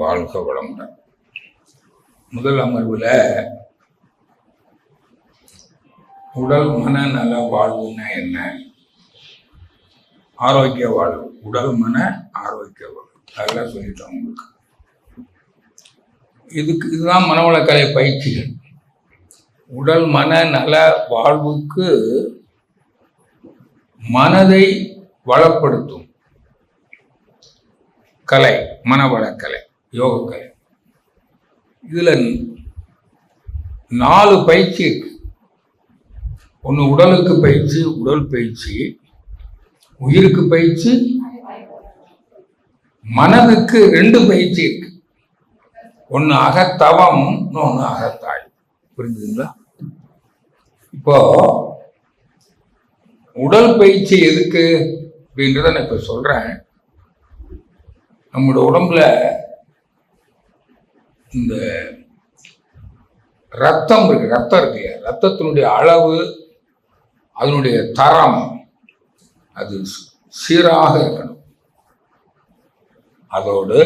வாழ்க வளமுடன். முதல் அமர்வுல உடல் மன நல வாழ்வுன்னா என்ன, ஆரோக்கிய வாழ்வு, உடல் மன ஆரோக்கிய வாழ்வு அதெல்லாம் சொல்லிட்டோம் உங்களுக்கு. இதுதான் மனவளக்கலை பயிற்சிகள். உடல் மன நல வாழ்வுக்கு மனதை வளப்படுத்தும் கலை மனவளக்கலை, யோகக்கலை. இதுல 4 பயிற்சி இருக்கு. ஒன்று உடலுக்கு பயிற்சி, உடல் பயிற்சி, உயிருக்கு பயிற்சி, மனதுக்கு 2 பயிற்சி இருக்கு. ஒன்று அகத்தவம், இன்னொன்று அகத்தாய். புரிஞ்சுதுங்களா? இப்போ உடல் பயிற்சி எதுக்கு அப்படின்றத நான் இப்ப சொல்றேன். நம்மளோட உடம்புல இந்த ரத்தம் இருக்கு, ரத்தம் இருக்கு இல்லையா, ரத்தத்தினுடைய அளவு, அதனுடைய தரம், அது சீராக இருக்கணும். அதோடு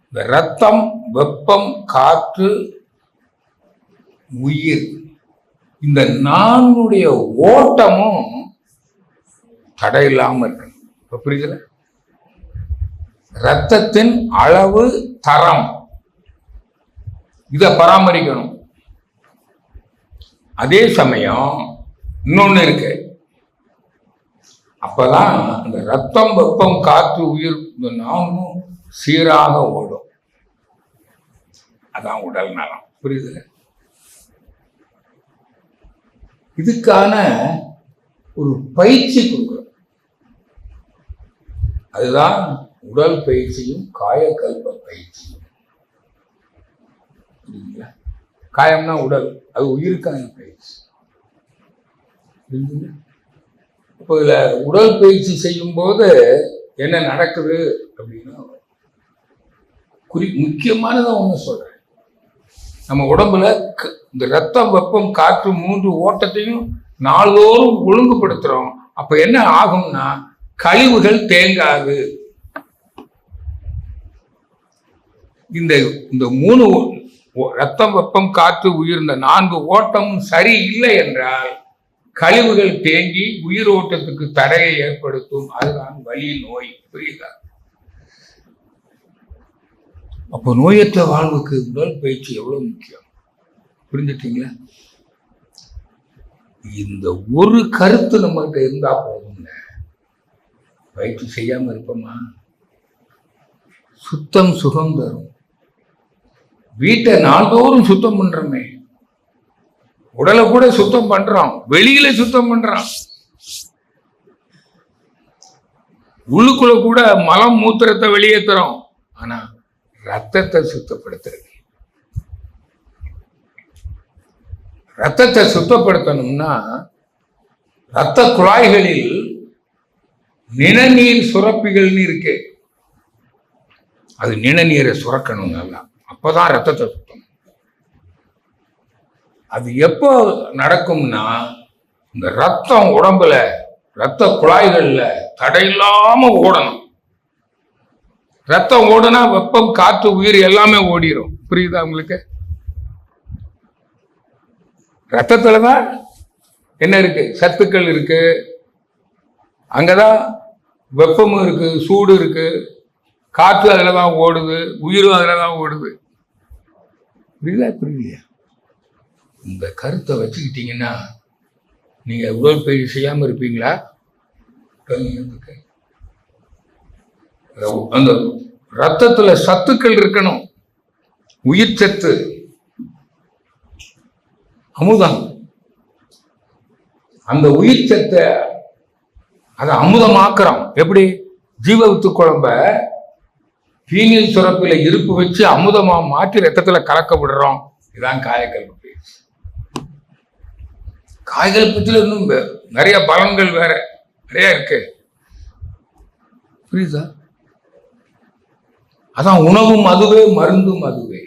இந்த ரத்தம், வெப்பம், காற்று, உயிர், இந்த 4 ஓட்டமும் தடையில்லாம இருக்கணும். இப்ப புரியுதுல? ரத்தத்தின் அளவு, தரம், இத பராமரிக்கணும். அதே சமயம் இன்னொன்னு இருக்கு. அப்பதான் அந்த ரத்தம், வெப்பம், காற்று, உயிர், இந்த 4 சீராக ஓடும். அதான் உடல் நலம். புரியுதுல? இதுக்கான ஒரு பயிற்சி கொடுக்குறோம். அதுதான் உடல் பயிற்சியும் காயக்கல்ப பயிற்சியும். புரியுதுங்களா? காயம்னா உடல், அது உயிருக்கான பயிற்சி. புரியுதுங்களா? இப்போ இதுல உடல் பயிற்சி செய்யும் போது என்ன நடக்குது அப்படின்னா, முக்கியமானதை ஒண்ணு சொல்றேன். நம்ம உடம்புல இந்த ரத்தம், வெப்பம், காற்று 3 ஓட்டத்தையும் நாள்தோறும் ஒழுங்குபடுத்துறோம். அப்ப என்ன ஆகும்னா, கழிவுகள் தேங்காது. இந்த 3 ரத்தம், வெப்பம், காற்று, உயிர், இந்த 4 ஓட்டமும் சரி இல்லை என்றால் கழிவுகள் தேங்கி உயிர் ஓட்டத்துக்கு தடையை ஏற்படுத்தும். அதுதான் வலி, நோய். புரியுதா? அப்போ நோயற்ற வாழ்வுக்கு உடல் பயிற்சி எவ்வளவு முக்கியம். புரிஞ்சுட்டீங்களா? இந்த ஒரு கருத்து நம்மகிட்ட இருந்தா போதுங்க. பயிற்சி செய்யாம இருப்போமா? சுத்தம் சுகம் தரும். வீட்டை நாள்தோறும் சுத்தம் பண்றோமே, உடலை கூட சுத்தம் பண்றோம், வெளியில சுத்தம் பண்றோம், உள்ளுக்குள்ள கூட மலம் மூத்திரத்தை வெளியேற்றுறோம். ஆனா ரத்தத்தை சுத்தப்படுத்துறது, ரத்தத்தை சுத்தப்படுத்தணும்னா ரத்த குழாய்களில் நிணநீர் சுரப்பிகள்னு இருக்கு. அது நிணநீரை சுரக்கணும் நல்லா, அப்பதான் ரத்தத்தை சுத்தம். அது எப்போ நடக்கும்னா, இந்த ரத்தம் உடம்புல, ரத்த குழாய்கள்ல தடையில்லாம ஓடணும். ரத்தம் ஓடுனா வெப்பம், காற்று, உயிர் எல்லாமே ஓடிரும். புரியுதா உங்களுக்கு? ரத்தத்துலதான் என்ன இருக்கு? சத்துக்கள் இருக்கு. அங்கதான் வெப்பமும் இருக்கு, சூடு இருக்கு, காற்று அதுலதான் ஓடுது, உயிரும் அதுலதான் ஓடுது. புரியுதா? புரியலையா? இந்த கருத்தை வச்சுக்கிட்டீங்கன்னா நீங்க உடற்பயிற்சி செய்யாம இருப்பீங்களா? அந்த ரத்தத்துல சத்துக்கள் இருக்கணும். உயிர் சத்து, அமுதம். அந்த உயிர் சத்தை அதை அமுதமாக்குறோம். எப்படி? ஜீவவித்து குழம்ப பீனியல் சுரப்பில இருப்பு வச்சு அமுதமா மாற்றி ரத்தத்துல கலக்க விடுறோம். இதுதான் காயக்கல்ப பயிற்சி. காயக்கல்பத்தில் இன்னும் நிறைய பலன்கள் வேற நிறைய இருக்கு. புரியுதா? அதான் உணவும் அதுவே, மருந்தும் அதுவே.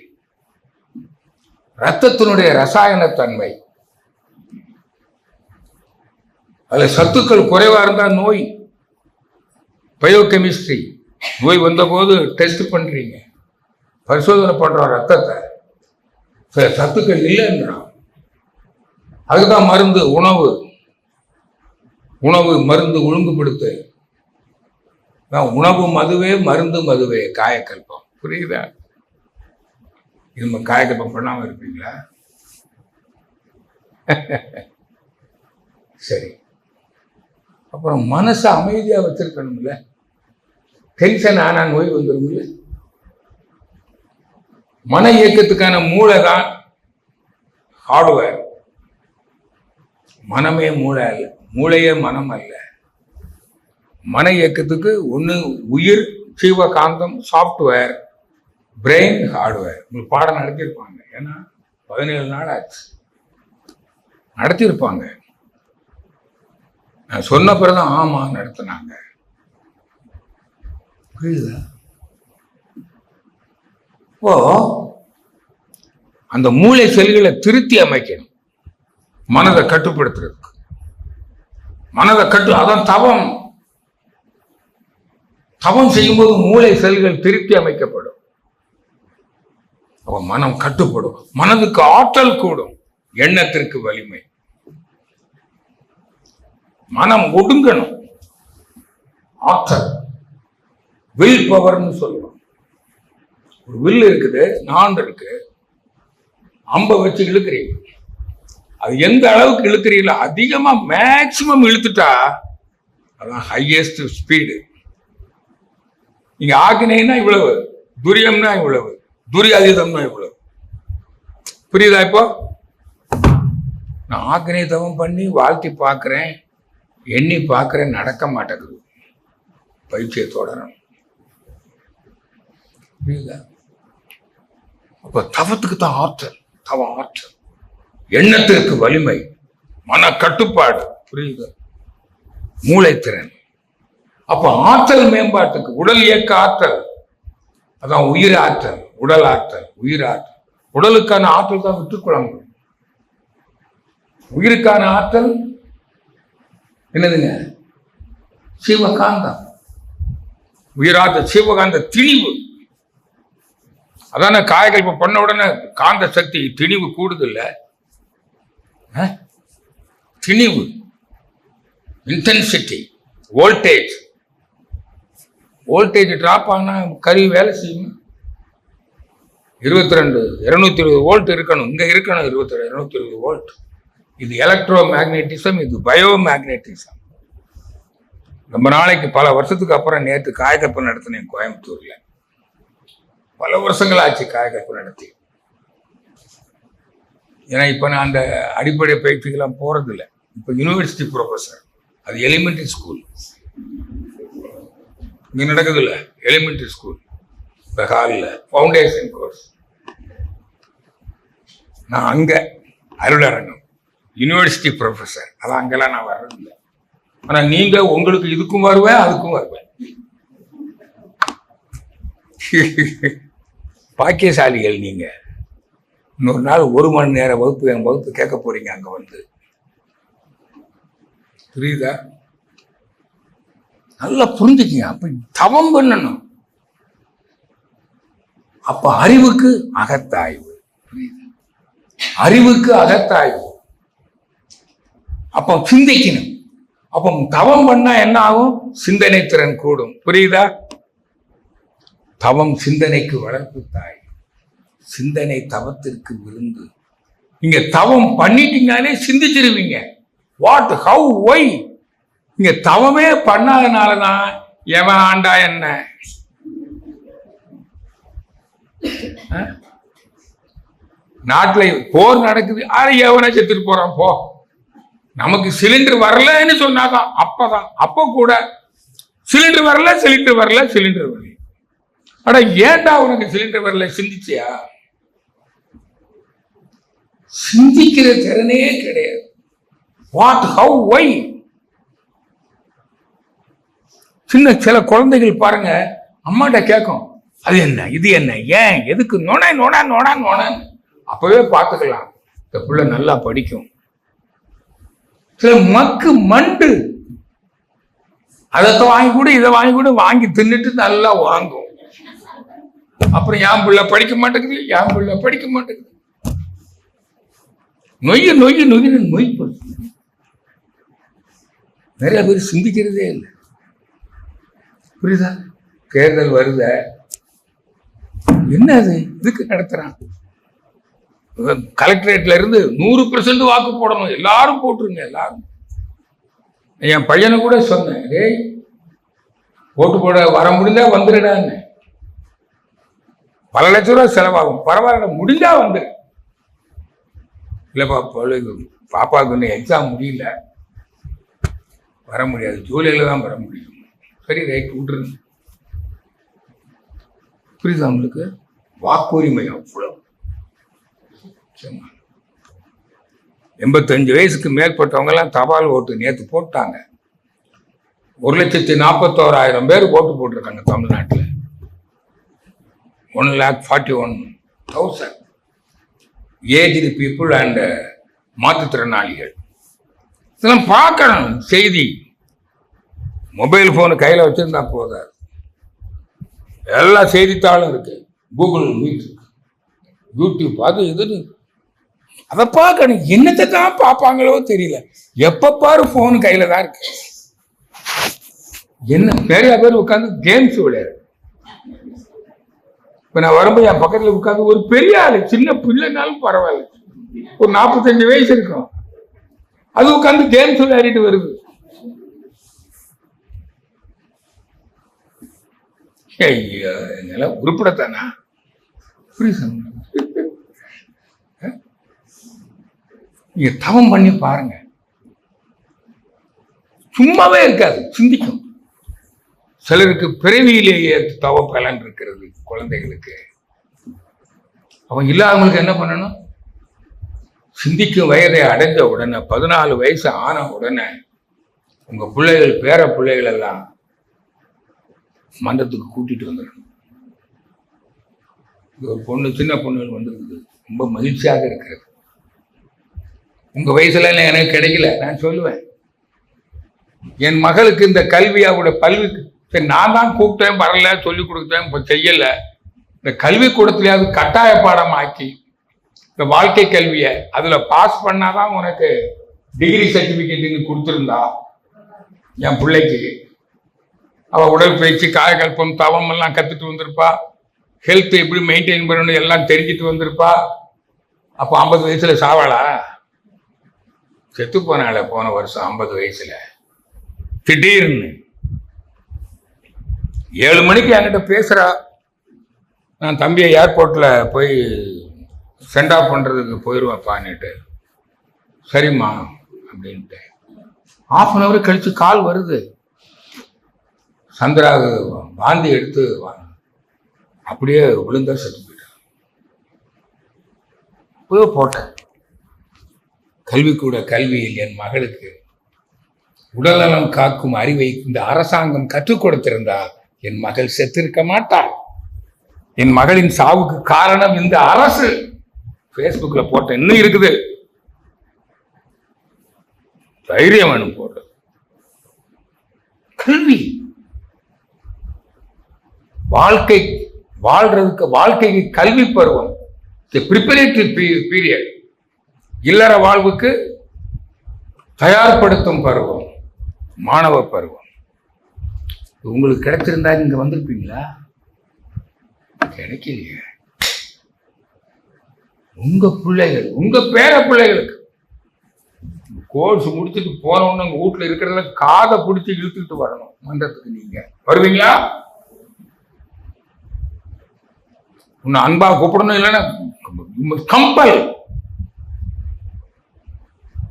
ரத்தத்தினுடைய ரசாயன தன்மை, அதுல சத்துக்கள் குறைவா இருந்தா நோய். பயோகெமிஸ்ட்ரி, நோய் வந்த போது டெஸ்ட் பண்றீங்க, பரிசோதனை பண்றோம் ரத்தத்தை, சத்துக்கள் இல்லைன்றான். அதுதான் மருந்து. உணவு மருந்து ஒழுங்குபடுத்து. உணவு மதுவே, மருந்து மதுவே, காயக்கல்பம். புரியுதா? இது காயக்கல்பம் பண்ணாம இருப்பீங்களா? சரி. அப்புறம் மனசை அமைதியா வச்சிருக்கணும்ல. டென்ஷன் ஆனா நோய் வந்துடும்ல. மன இயக்கத்துக்கான மூளை தான் ஹார்ட்வேர். மனமே மூளை அல்ல, மூளையே மனம் அல்ல. மன இயக்கத்துக்கு ஒன்று உயிர், ஜீவகாந்தம் சாஃப்ட்வேர், பிரெயின் ஹார்ட்வேர். உங்களுக்கு பாடம் நடத்தியிருப்பாங்க. ஏன்னா 17 நாள் ஆச்சு, நடத்தியிருப்பாங்க. நான் சொன்ன பிறகுதான் ஆமா நடத்தினாங்க. புரியுதா? இப்போ அந்த மூளை செல்களை திருத்தி அமைக்கணும், மனதை கட்டுப்படுத்துறதுக்கு. அதான் தவம். தவம் செய்யும்போது மூளை செல்கள் திருத்தி அமைக்கப்படும். அப்ப மனம் கட்டுப்படும், மனதுக்கு ஆற்றல் கூடும், எண்ணத்திற்கு வலிமை. மனம் ஒடுங்கணும், ஆற்றல், வில் பவர்னு சொல்லுவோம். ஒரு வில் இருக்குது, நான் இருக்கு, அம்பை வச்சு இழுக்கிறீங்க. அது எந்த அளவுக்கு இழுக்கிறீங்களோ அதிகமா மேக்சிமம் இழுத்துட்டா அதான் ஹையஸ்ட் ஸ்பீடு. நீங்க ஆக்கினீங்கன்னா இவ்வளவு, துரியம்னா இவ்வளவு, துரியாதீதம்னா இவ்வளவு. புரியுதா? இப்போ நான் ஆக்கினை தவம் பண்ணி வாழ்த்தி பார்க்கிறேன், எண்ணி பார்க்கிறேன், நடக்க மாட்டேங்குது. பயிற்சியை தொடரணும். புரியுதா? அப்ப தவத்துக்கு தான் ஆற்றல். தவம் ஆற்றல், எண்ணத்திற்கு வலிமை, மன கட்டுப்பாடு. புரியுதா? மூளைத்திறன். அப்ப ஆற்றல் மேம்பாட்டுக்கு உடல் இயக்க ஆற்றல், அதான் உயிர் ஆற்றல், உடல் ஆற்றல், உயிர் ஆற்றல். உடலுக்கான ஆற்றல் தான் விட்டுக்கொள்ள முடியும். உயிருக்கான ஆற்றல் என்னதுங்க? சிவகாந்தம். உயிராற்றல், சிவகாந்த திணிவு. அதான காயகல்பம் பண்ண உடனே காந்த சக்தி திணிவு கூடுது இல்ல? திணிவு, இன்டென்சிட்டி, வோல்டேஜ். வோல்டேஜ் டிராப் ஆனா கருவி வேலை செய்யும். 22 220 வோல்ட் இருக்கணும், இங்க இருக்கணும் 22 220 வோல்ட். இது எலக்ட்ரோ மேக்னெட்டிசம், இது பயோ மேக்னெட்டிசம். ரொம்ப நாளைக்கு, பல வருஷத்துக்கு அப்புறம் நேற்று காயகல்பம் நடத்தினேன் கோயம்புத்தூர்ல. பல வருஷங்கள் ஆச்சு காயகல்பம் நடத்தி. ஏன்னா இப்ப நான் அந்த அடிப்படை பயிற்சிக்கெல்லாம் போறது இல்லை. இப்ப யூனிவர்சிட்டி ப்ரொஃபஸர். அது எலிமெண்டரி ஸ்கூல் இங்க நடக்குது இல்ல, எலிமெண்டரி ஸ்கூல் ஹாலில் ஃபவுண்டேஷன் கோர்ஸ். நான் அங்க அருளரங்கம் யூனிவர்சிட்டி ப்ரொஃபஸர். அதான் அங்கெல்லாம் நான் வர்றதில்லை. ஆனா நீங்க உங்களுக்கு இதுக்கும் வருவேன், அதுக்கும் வருவேன். பாக்கியசாலிகள் நீங்க. இன்னொரு நாள் 1 மணி நேர வகுப்பு, என் வகுப்பு கேட்க போறீங்க அங்க வந்து. புரியுதா? நல்லா புரிஞ்சுக்கீங்க. அப்ப தவம் பண்ணணும். அப்ப அறிவுக்கு அகத்தாய்வு, அறிவுக்கு அகத்தாய்வு. அப்ப சிந்திக்கணும். அப்ப தவம் பண்ணா என்ன ஆகும்? சிந்தனை திறன் கூடும். புரியுதா? தவம் சிந்தனைக்கு வளர்ப்பு தாய், சிந்தனை தவத்திற்கு விருந்து. நீங்க தவம் பண்ணிட்டீங்கனாலே சிந்திச்சிருவீங்க. What, how, why. நீங்க தவமே பண்ணாதனாலதான் எவன் ஆண்டா என்ன. நாட்டுல போர் நடக்குது, அது எவனை செத்துட்டு போறான் போ. நமக்கு சிலிண்டர் வரலன்னு சொன்னாதான், அப்பதான், அப்ப கூட சிலிண்டர் வரல, சிலிண்டர் வரல, சிலிண்டர் வரல. அட ஏண்டா உனக்கு சிலிண்டர் வரல? சிந்திச்சியா? சிந்திக்கிற திறனே கிடையாது. What, how, why. சில குழந்தைகள் பாருங்க, அம்மாட்ட கேட்கும், அது என்ன, இது என்ன, ஏன், எதுக்கு, நோனா நோனா நோனா நோனா. அப்பவே பார்த்துக்கலாம், இந்த பிள்ளை நல்லா படிக்கும். சில மக்கு மண்டு அதை வாங்கி கூட இதை வாங்கி கூட வாங்கி தின்னுட்டு நல்லா உறங்கும். அப்புறம் என் பிள்ளை படிக்க மாட்டேங்குது, என் பிள்ளை படிக்க மாட்டேங்குது. நொய்ய நொய்ய நொய்ய நொய் போடுது. நிறைய பேர் சிந்திக்கிறதே இல்லை. புரியுதா? தேர்தல் வருத, என்ன அது இதுக்கு நடத்துறான்? கலெக்டரேட்ல இருந்து 100% வாக்கு போடணும், எல்லாரும் போட்டுருங்க எல்லாரும். என் பையனை கூட சொன்னேன், டேய் ஓட்டு போட வர முடிஞ்சா வந்துடுடான்னு. பல லட்சம் ரூபாய் செலவாகும், பரவாயில்ல முடிஞ்சா வந்துடு. இல்லப்பா பாப்பாவுக்கு இன்னும் எக்ஸாம் முடியல, வர முடியாது, ஜூலைல தான் வர முடியும். சரி ரைட் விட்டுருங்க. புரியுதா உங்களுக்கு? வாக்குரிமை அவ்வளவு. 85 வயசுக்கு மேற்பட்டவங்க எல்லாம் தபால் ஓட்டு நேற்று போட்டாங்க. 1,41,000 பேர் ஓட்டு போட்டிருக்காங்க தமிழ்நாட்டில். 1,41,000 ஏஜ்டு பீப்புள் அண்ட் மாற்றுத்திறனாளிகள். இதெல்லாம் பார்க்கணும். செய்தி மொபைல் போனு கையில் வச்சிருந்தா போதாது, எல்லா செய்தித்தாளும் இருக்கு, கூகுள் மீட் இருக்கு, யூடியூப், அது இதுன்னு அதை பார்க்கணும். என்னத்தை தான் பார்ப்பாங்களோ தெரியல. எப்ப பாரு போன் கையில தான் இருக்கு. என்ன நிறைய பேர் உட்காந்து கேம்ஸ் விளையாடு. இப்ப நான் வரும்போது என் பக்கத்துல உட்காந்து ஒரு பெரிய ஆளு, சின்ன பிள்ளைனாலும் பரவாயில்ல, ஒரு 45 வயசு இருக்கும், அது உட்காந்து கேம்ஸ் விளையாடிட்டு வருது. ஐயோ, என்னால உருப்படத்தானா? நீங்க தவம் பண்ணி பாருங்க, சும்மாவே இருக்காது, சிந்திக்கும். சிலருக்கு பிறவியிலேயே தவ பலன் இருக்கிறது. குழந்தைகளுக்கு அவன் இல்லாதவங்களுக்கு என்ன பண்ணணும்? சிந்திக்கும் வயதை அடைஞ்ச உடனே 14 வயசு ஆன உடனே உங்க பிள்ளைகள் பேர பிள்ளைகள் எல்லாம் மன்றத்துக்கு கூட்டிட்டு வந்துடணும். ஒரு பொண்ணு, சின்ன பொண்ணுகள் வந்திருக்குது, ரொம்ப மகிழ்ச்சியாக இருக்கிறது. உங்க வயசுல எனக்கு கிடைக்கல, நான் சொல்லுவேன். என் மகளுக்கு இந்த கல்வியாவோட பல்விக்கு நான் தான் கூப்பிட்டேன், வரல, சொல்லி கொடுத்தேன், இப்போ செய்யல. இந்த கல்வி கூடத்திலேயாவது கட்டாய பாடம் ஆக்கி இந்த வாழ்க்கை கல்வியை அதுல பாஸ் பண்ணாதான் உனக்கு டிகிரி சர்டிபிகேட் கொடுத்துருந்தா என் பிள்ளைக்கு அவ உடற்பயிற்சி, காயகல்பம், தவம் எல்லாம் கத்துட்டு வந்திருப்பா, ஹெல்த் எப்படி மெயின்டைன் பண்ணணும் எல்லாம் தெரிஞ்சுட்டு வந்திருப்பா. அப்போ 50 வயசுல சாவாளா? செத்து போனால போன வருஷம் 50 வயசுல. திடீர்னு 7 மணிக்கு என்கிட்ட பேசுறா, நான் தம்பியை ஏர்போர்ட்ல போய் சென்ட் ஆஃப் பண்றதுக்கு போயிடுவேன்ப்பான்னுட்டு. சரிம்மா அப்படின்ட்டு. 1/2 hour கழிச்சு கால் வருது, சந்திரா வாந்தி எடுத்து அப்படியே விழுந்தா செத்து போயிட்டான். போட்டேன். கல்விக்கூட கல்வியில் என் மகளுக்கு உடல்நலம் காக்கும் அறிவை இந்த அரசாங்கம் கற்றுக் கொடுத்திருந்தால் என் மகள் செத்திருக்க மாட்டாள். என் மகளின் சாவுக்கு காரணம் இந்த அரசு. பேஸ்புக்ல போட்ட இன்னும் இருக்குது, தைரியம் வேணும் போடுறது. கல்வி வாழ்க்கை வாழ்றதுக்கு, வாழ்க்கைக்கு கல்வி பருவம் ப்ரிப்பரேட்டரி பீரியட், இல்லற வாழ்வுக்கு தயார்படுத்தும் பருவம், மாணவ பருவம். உங்களுக்கு கிடைச்சிருந்தா இங்க வந்திருப்பீங்களா? கிடைக்கலையே. உங்க பிள்ளைகள், உங்க பேர பிள்ளைகளுக்கு கோர்ஸ் முடிச்சுட்டு போனோம்னு உங்க வீட்டுல இருக்கிறதுல காதை பிடிச்சி இழுத்துட்டு வரணும் மன்றத்துக்கு. நீங்க வருவீங்களா? உன்னை அன்பா கூப்பிடணும், இல்லைன்னா கம்பல்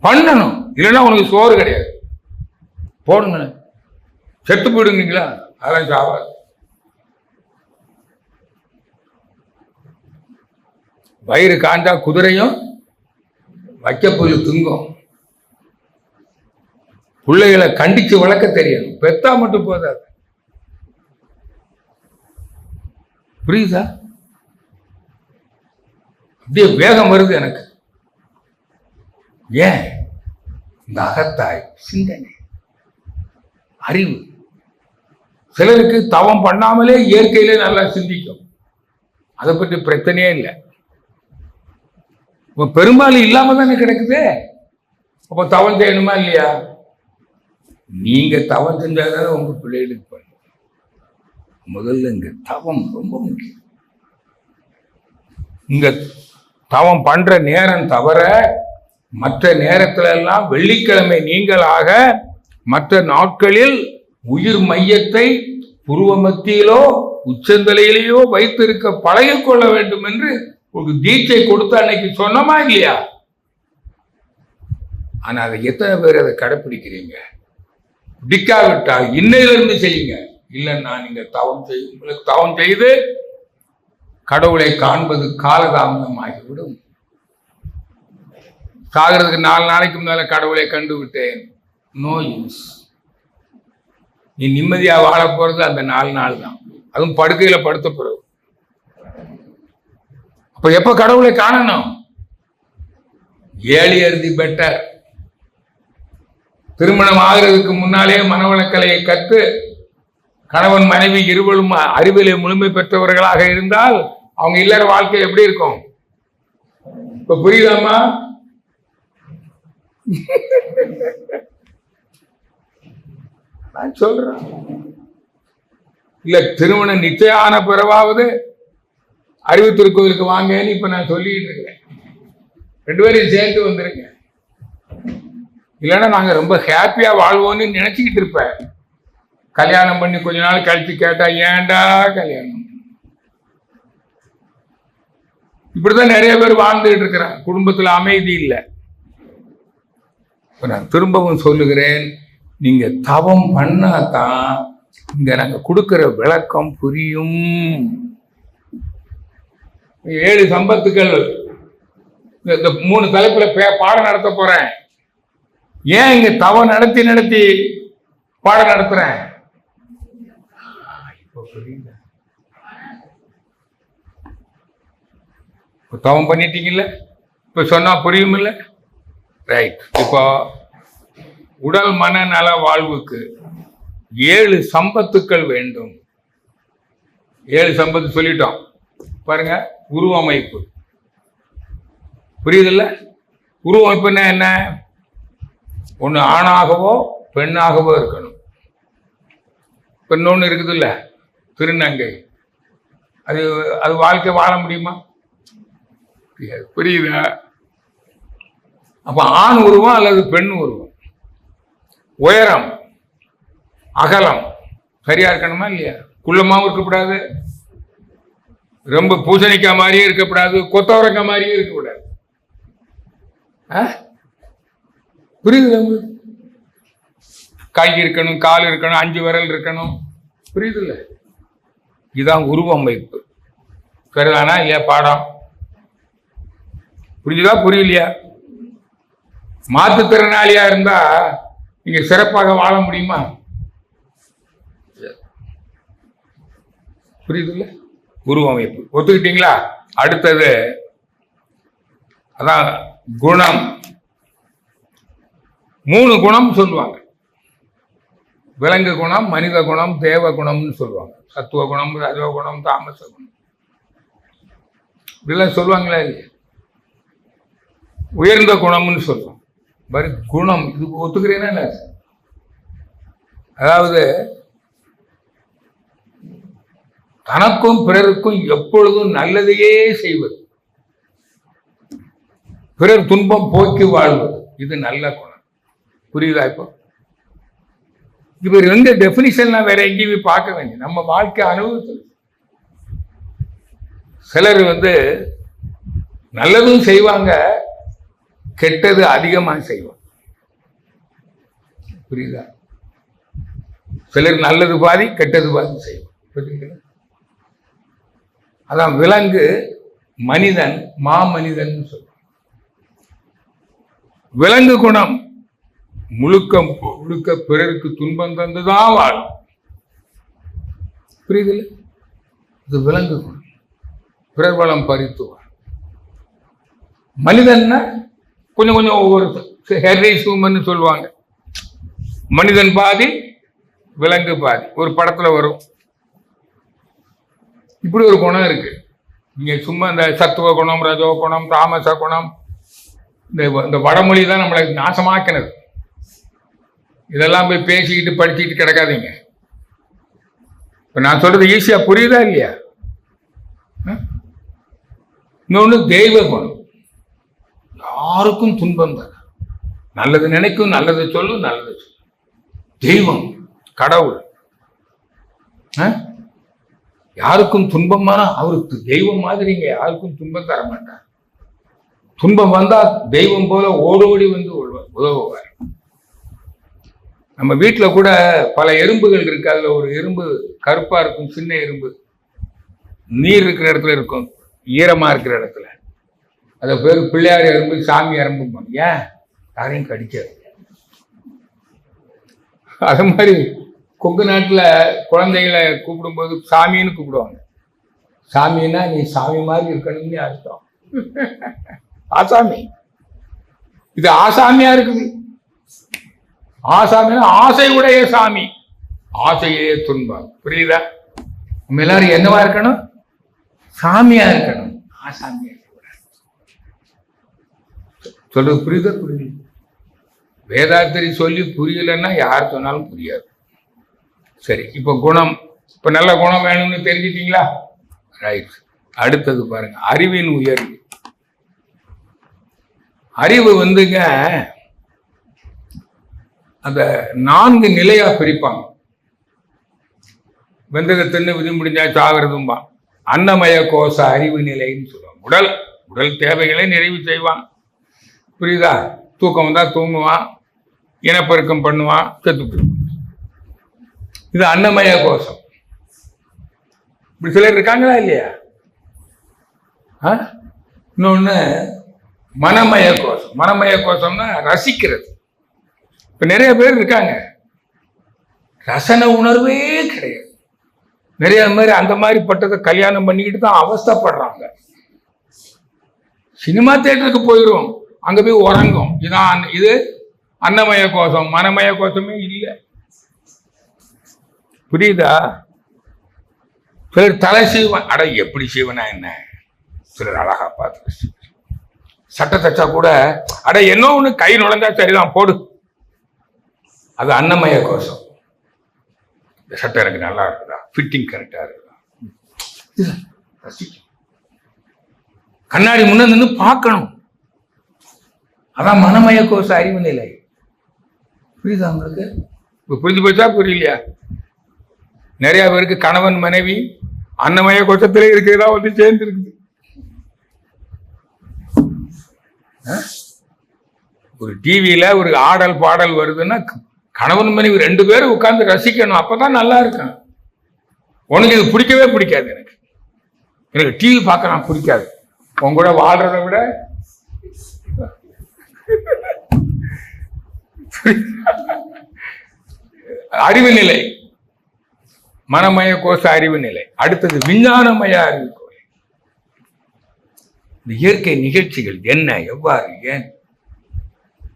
பண்ணணும், இல்லைன்னா உனக்கு சோறு கிடையாது. போடுங்க, செத்து போயிடுங்களா? அதெல்லாம் சாவாது. வயிறு காஞ்சா குதிரையும் வைக்கப்புல்லு திங்கும். பிள்ளைகளை கண்டிச்சு வளர்க்க தெரியணும், பெத்தா மட்டும் போதாது. புரியுதா? அப்படியே வேகம் வருது எனக்கு. ஏன்? இந்த அகத்தாய் சிந்தனை, அறிவு, சிலருக்கு தவம் பண்ணாமலே இயற்கையிலே நல்லா சிந்திக்கும், அதை பற்றி பிரச்சனையே இல்லை. பெரும்பாலும் இல்லாம தானே கிடக்குது. அப்ப தவம் செய்யணுமா இல்லையா? நீங்க தவம் செஞ்சாதான் உங்க பிள்ளைகளுக்கு பண்ணு. முதல்ல இங்க தவம் ரொம்ப முக்கியம். இங்க தவம் பண்ற நேரம் தவிர மற்ற நேரத்துல எல்லாம் வெள்ளிக்கிழமை நீங்களாக மற்ற நாட்களில் உயிர் மையத்தை புருவ மத்தியிலோ உச்சந்தலையிலேயோ வைத்திருக்க பழகிக்கொள்ள வேண்டும் என்று ஒரு தீட்சை கொடுத்து அன்னைக்கு சொன்னமா இல்லையா? ஆனா அதை எத்தனை பேர் அதை கடைப்பிடிக்கிறீங்க? பிடிக்காவிட்டால் இன்னையிலிருந்து செய்யுங்க. இல்லைன்னா நீங்க தவம் செய்து கடவுளை காண்பது காலதாமதம் ஆகிவிடும். சாகிறதுக்கு 4 நாளைக்கு முன்னால கடவுளை கண்டு விட்டேன், நோ யூஸ். நீ நிம்மதியா வாழ போறது அந்த 4 நாள் தான், அதுவும் படுக்கையில படுத்த பிறகு. அப்ப எப்ப கடவுளை காணணும்? Earlier the better. திருமணம் ஆகிறதுக்கு முன்னாலே மனவளக்கலையை கற்று கணவன் மனைவி இருவரும் அறிவிலே முழுமை பெற்றவர்களாக இருந்தால் அவங்க இல்லற வாழ்க்கை எப்படி இருக்கும்? இப்ப புரியுதாமா? நான் சொல்றேன். இல்ல திருமணம் நிச்சயான பிறவாவது அறிவு திருக்கோவிலுக்கு வாங்கன்னு இப்ப நான் சொல்லிட்டு இருக்கிறேன். 2 பேரையும் சேர்த்து வந்துருங்க. இல்லைன்னா நாங்க ரொம்ப ஹாப்பியா வாழ்வோம்னு நினைச்சுக்கிட்டு இருப்பேன். கல்யாணம் பண்ணி கொஞ்ச நாள் கழிச்சு கேட்டா ஏன்டா கல்யாணம்? இப்படிதான் நிறைய பேர் வாழ்ந்துட்டு இருக்கிறான். குடும்பத்துல அமைதி இல்லை. நான் திரும்பவும் சொல்லுகிறேன், நீங்க தவம் பண்ணாதான் இங்க நாங்க கொடுக்கிற விளக்கம் புரியும். 7 சம்பத்துக்கள் இந்த 3 தலைப்புல பாடம் நடத்த போறேன். ஏன் இங்க தவம் நடத்தி பாடம் நடத்துறேன்? தவம் பண்ணிட்டீங்கல்ல, இப்ப சொன்னா புரியும் இல்ல? ரைட். இப்போ உடல் மனநல வாழ்வுக்கு 7 சம்பத்துக்கள் வேண்டும். 7 சம்பத்து சொல்லிட்டோம் பாருங்க. உருவமைப்பு புரியுதில்ல? உருவமைப்புன்னா என்ன? ஒண்ணு ஆணாகவோ பெண்ணாகவோ இருக்கணும். பெண்ணொன்னு இருக்குது இல்ல, திருநங்கை. அது வாழ்க்கை வாழ முடியுமா? புரியுதா? அப்ப ஆண் உருவம் அல்லது பெண் உருவம். உயரம் அகலம் சரியா இருக்கணுமா இல்லையா? குள்ளமாவும் இருக்கக்கூடாது, ரொம்ப பூசணிக்காய் மாதிரியே இருக்கக்கூடாது, கொத்தவரங்காய் மாதிரியே இருக்கக்கூடாது. புரியுது? கை இருக்கணும், கால் இருக்கணும், 5 விரல் இருக்கணும். புரியுது இல்ல? இதுதான் உருவமைப்பு. சரிதானா இல்லையா? பாடம் புரியுதா புரியலையா? மாற்றுத்திறனாளியா இருந்தா நீங்க சிறப்பாக வாழ முடியுமா? புரியுது இல்ல? உருவமைப்பு ஒத்துக்கிட்டீங்களா? அடுத்தது அதான் குணம். 3 குணம் சொல்லுவாங்க. விலங்கு குணம், மனித குணம், தேவ குணம்னு சொல்லுவாங்க. சத்துவ குணம், ரஜோ குணம், தாமச குணம் இப்படிலாம் சொல்லுவாங்களா இல்லையா? உயர்ந்த குணம்னு சொல்லுவாங்க. பாரு குணம், இது ஒத்துக்கிறேன்னா? அதாவது தனக்கும் பிறருக்கும் எப்பொழுதும் நல்லதையே செய்வது, பிறர் துன்பம் போக்கி வாழ்வது, இது நல்ல குணம். புரியுதா? இப்போ இவர் எங்க டெபினிஷன்லாம் வேற எங்கேயுமே பார்க்க வேண்டிய நம்ம வாழ்க்கை அனுபவத்தில். சிலர் நல்லதும் செய்வாங்க, கெட்டது அதிகமா செய்வாங்க. புரியுதா? சிலர் நல்லது பாதி கெட்டது பாதி செய்வாங்க. புரியுதுங்களா? அதான் விலங்கு, மனிதன், மாமனிதன் சொல்லுவாங்க. விலங்கு குணம் முழுக்க பிறருக்கு துன்பம் தந்துதான் வாழும். புரியுதுல்ல? இது விலங்கு குணம், பிறர் வளம் பறித்துவார். மனிதன்னா கொஞ்சம் ஒவ்வொரு ஹெர்ரி சூமன் சொல்லுவாங்க. மனிதன் பாதி விலங்கு பாதி. ஒரு படத்துல வரும். இப்படி ஒரு குணம் இருக்கு. நீங்க சும்மா இந்த சத்துவ குணம், ரஜோ குணம், தாமச குணம், இந்த வடமொழி தான் நம்மளை நாசமாக்கினது. இதெல்லாம் போய் பேசிக்கிட்டு படிச்சுக்கிட்டு கிடக்காதீங்க. இப்ப நான் சொல்றது ஈஸியா புரியுதா இல்லையா? இன்னொன்று தெய்வ குணம். யாருக்கும் துன்பம் தான். நல்லது நினைக்கும், நல்லது சொல்லும், நல்லது சொல்லும். தெய்வம், கடவுள் யாருக்கும் துன்பமான அவருக்கு தெய்வம் மாதிரிங்க யாருக்கும் துன்பம் தர மாட்டார். துன்பம் வந்தா தெய்வம் போல ஓடோடி வந்து உதவுவார். நம்ம வீட்டுல கூட பல எறும்புகள் இருக்கு. அதுல ஒரு எறும்பு கருப்பா இருக்கும், சின்ன எறும்பு, நீர் இருக்கிற இடத்துல இருக்கும், ஈரமா இருக்கிற இடத்துல. அத பேரு பிள்ளையார் எறும்பு, சாமி எறும்பு. ஏன்? யாரையும் கடிக்காது. அது மாதிரி கொங்கு நாட்டுல குழந்தைகளை கூப்பிடும்போது சாமின்னு கூப்பிடுவாங்க. சாமின்னா நீ சாமி மாதிரி இருக்கணும்னு அர்த்தம். ஆசாமி. இது ஆசாமியா இருக்குது. ஆசாமின்னா ஆசை உடைய சாமி, ஆசையே துன்பம். புரியுதா? நம்ம எல்லாரும் என்னவா இருக்கணும்? சாமியா இருக்கணும், ஆசாமியா இருக்கக்கூடாது. சொல்றது புரியுதா? புரியுது. வேதாத்திரி சொல்லி புரியலன்னா யார் சொன்னாலும் புரியாது. சரி, இப்ப குணம். இப்ப நல்ல குணம் வேணும்னு தெரிஞ்சிட்டீங்களா? ரைட். அடுத்தது பாருங்க, அறிவின் உயர்வு. அறிவு வந்துங்க அந்த 4 நிலையா பிரிப்பாங்க. வெந்தக தின்னு விதி முடிஞ்சா சாகிறதும்பா. அன்னமய கோஷ அறிவு நிலைன்னு சொல்லுவாங்க. உடல் தேவைகளை நிறைவு செய்வான். புரியுதா? தூக்கம் வந்தா தூங்குவான், இனப்பெருக்கம் பண்ணுவான், செத்து. இது அன்னமய கோஷம். இப்படி சிலர் இருக்காங்களா இல்லையா? இன்னொன்னு மனமய கோஷம். மனமய கோஷம்னா ரசிக்கிறது. இப்ப நிறைய பேர் இருக்காங்க, ரசன உணர்வே கிடையாது. நிறைய மாதிரி அந்த மாதிரி பட்டதை கல்யாணம் பண்ணிக்கிட்டு தான் அவஸ்தைப்படுறாங்க. சினிமா தியேட்டருக்கு போயிடும், அங்க போய் உறங்கும். இது அன்னமய கோஷம். மனமய கோஷமே இல்லை. புரியுதா? சிலர் தலை சீவன். அட எப்படி சீவனா என்ன? சிலர் அழகா பார்த்து சட்டை தச்சா கூட அட என்ன ஒண்ணு கை நுழைஞ்சா சரிதான் போடு. அது அன்னமய கோஷம். இந்த சட்டை எனக்கு நல்லா இருக்குதா, ஃபிட்டிங் கரெக்டா இருக்குதா, கண்ணாடி முன்ன நின்று பார்க்கணும். அதான் மனமய கோஷ அறிவு நிலை. புரியுதா உங்களுக்கு? இப்ப புரிஞ்சு போச்சா புரியலையா? நிறைய பேருக்கு கணவன் மனைவி அன்னமய கோஷத்திலே இருக்கிறதா வந்து சேர்ந்து இருக்குது. ஒரு டிவியில ஒரு ஆடல் பாடல் வருதுன்னா கணவன் மனைவி 2 பேரும் உட்கார்ந்து ரசிக்கணும். அப்பதான் நல்லா இருக்கும். உனக்கு இது பிடிக்கவே பிடிக்காது. எனக்கு டிவி பார்க்க பிடிக்காது. உங்க கூட வாழ்றதை விட அறிவு நிலை, மனமய கோஷ அறிவு நிலை. அடுத்தது விஞ்ஞானமய அறிவு. இந்த இயற்கை நிகழ்ச்சிகள் என்ன, எவ்வாறு, ஏன்?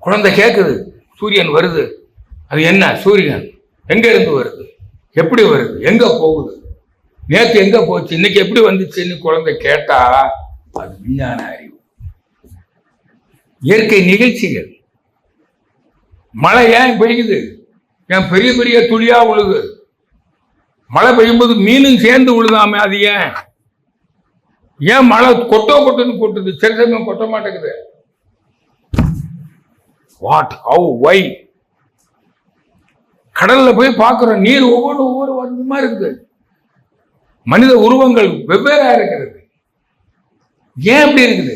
குழந்தை கேட்குது, சூரியன் வருது, அது என்ன சூரியன், எங்க இருந்து வருது, எப்படி வருது, எங்க போகுது, நேற்று எங்க போச்சு, இன்னைக்கு எப்படி வந்துச்சுன்னு குழந்தை கேட்டா அது விஞ்ஞான அறிவு. இயற்கை நிகழ்ச்சிகள். மழை ஏன் பெய்யுது, ஏன் பெரிய பெரிய துளியா உழுது, மழை பெய்யும்போது மீனும் சேர்ந்து உழுதாமே, அது ஏன் மழை கொட்டுன்னு கொட்டுது, சில சமயம் கொட்ட மாட்டேங்குது. வாட், ஹவு, வை? கடல்ல போய் பார்க்கிறோம், நீர் ஒவ்வொரு வருடமா இருக்குது. மனித உருவங்கள் வெவ்வேறா இருக்கிறது. ஏன் அப்படி இருக்குது?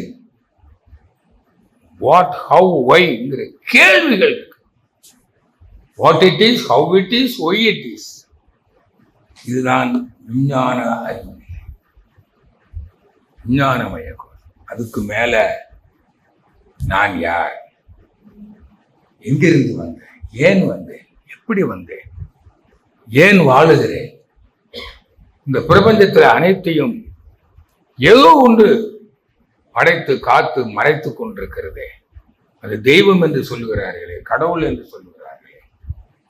வாட், ஹவு, வைங்கிற கேள்விகள் இருக்கு. What it is, how it is, why it is. இதுதான் விஞ்ஞான அறிவு, விஞ்ஞானமய கோஷம். அதுக்கு மேல நான் யார், எங்கிருந்து வந்தேன், ஏன் வந்தேன், எப்படி வந்தேன், ஏன் வாழுகிறேன், இந்த பிரபஞ்சத்தில் அனைத்தையும் ஏதோ ஒன்று படைத்து காத்து மறைத்து கொண்டிருக்கிறதே, அது தெய்வம் என்று சொல்லுகிறார்களே, கடவுள் என்று சொல்லுகிறார்களே,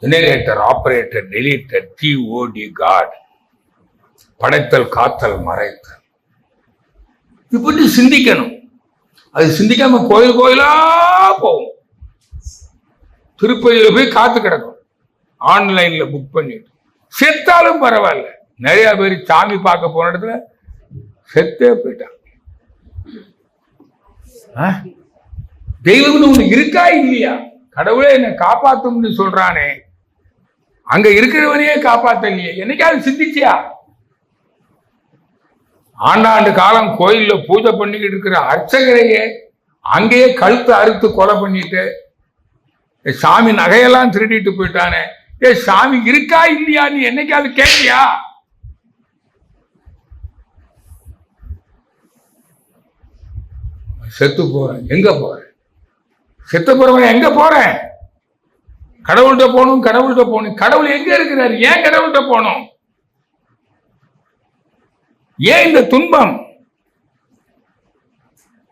generator, operator, deleter, TOD God, படைத்தல், காத்தல், மறைத்தல். இப்படி சிந்திக்கணும். அது சிந்திக்காம கோயில் கோயிலா போகும். திருப்பதியில போய் காத்து கிடக்கும், ஆன்லைன்ல புக் பண்ணிட்டு. செத்தாலும் பரவாயில்ல. நிறைய பேர் சாமி பார்க்க போன இடத்துல செத்தே போயிட்டாங்க. தெய்வம்னு ஒண்ணு இருக்கா இல்லையா? கடவுளே என்னை காப்பாத்தும்னு சொல்றானே, அங்க இருக்கிறவனையே காப்பாத்தலையே. என்னைக்காவது சிந்திச்சியா? ஆண்டாண்டு காலம் கோயில்ல பூஜை பண்ணிக்கிட்டு இருக்கிற அர்ச்சகரையே அங்கேயே கழுத்து அறுத்து கொலை பண்ணிட்டு சாமி நகையெல்லாம் திருடிட்டு போயிட்டானே. சாமி இருக்கா இல்லையா நீ என்னைக்காவது கேட்டியா? செத்து போறேன், எங்க போறேன்? செத்து போறவன் எங்க போறேன்? கடவுள்கிட்ட போகணும், கடவுள்கிட்ட போகணும். கடவுள் எங்க இருக்கிறார்? ஏன் கடவுள்கிட்ட போகணும்? ஏன் இந்த துன்பம்?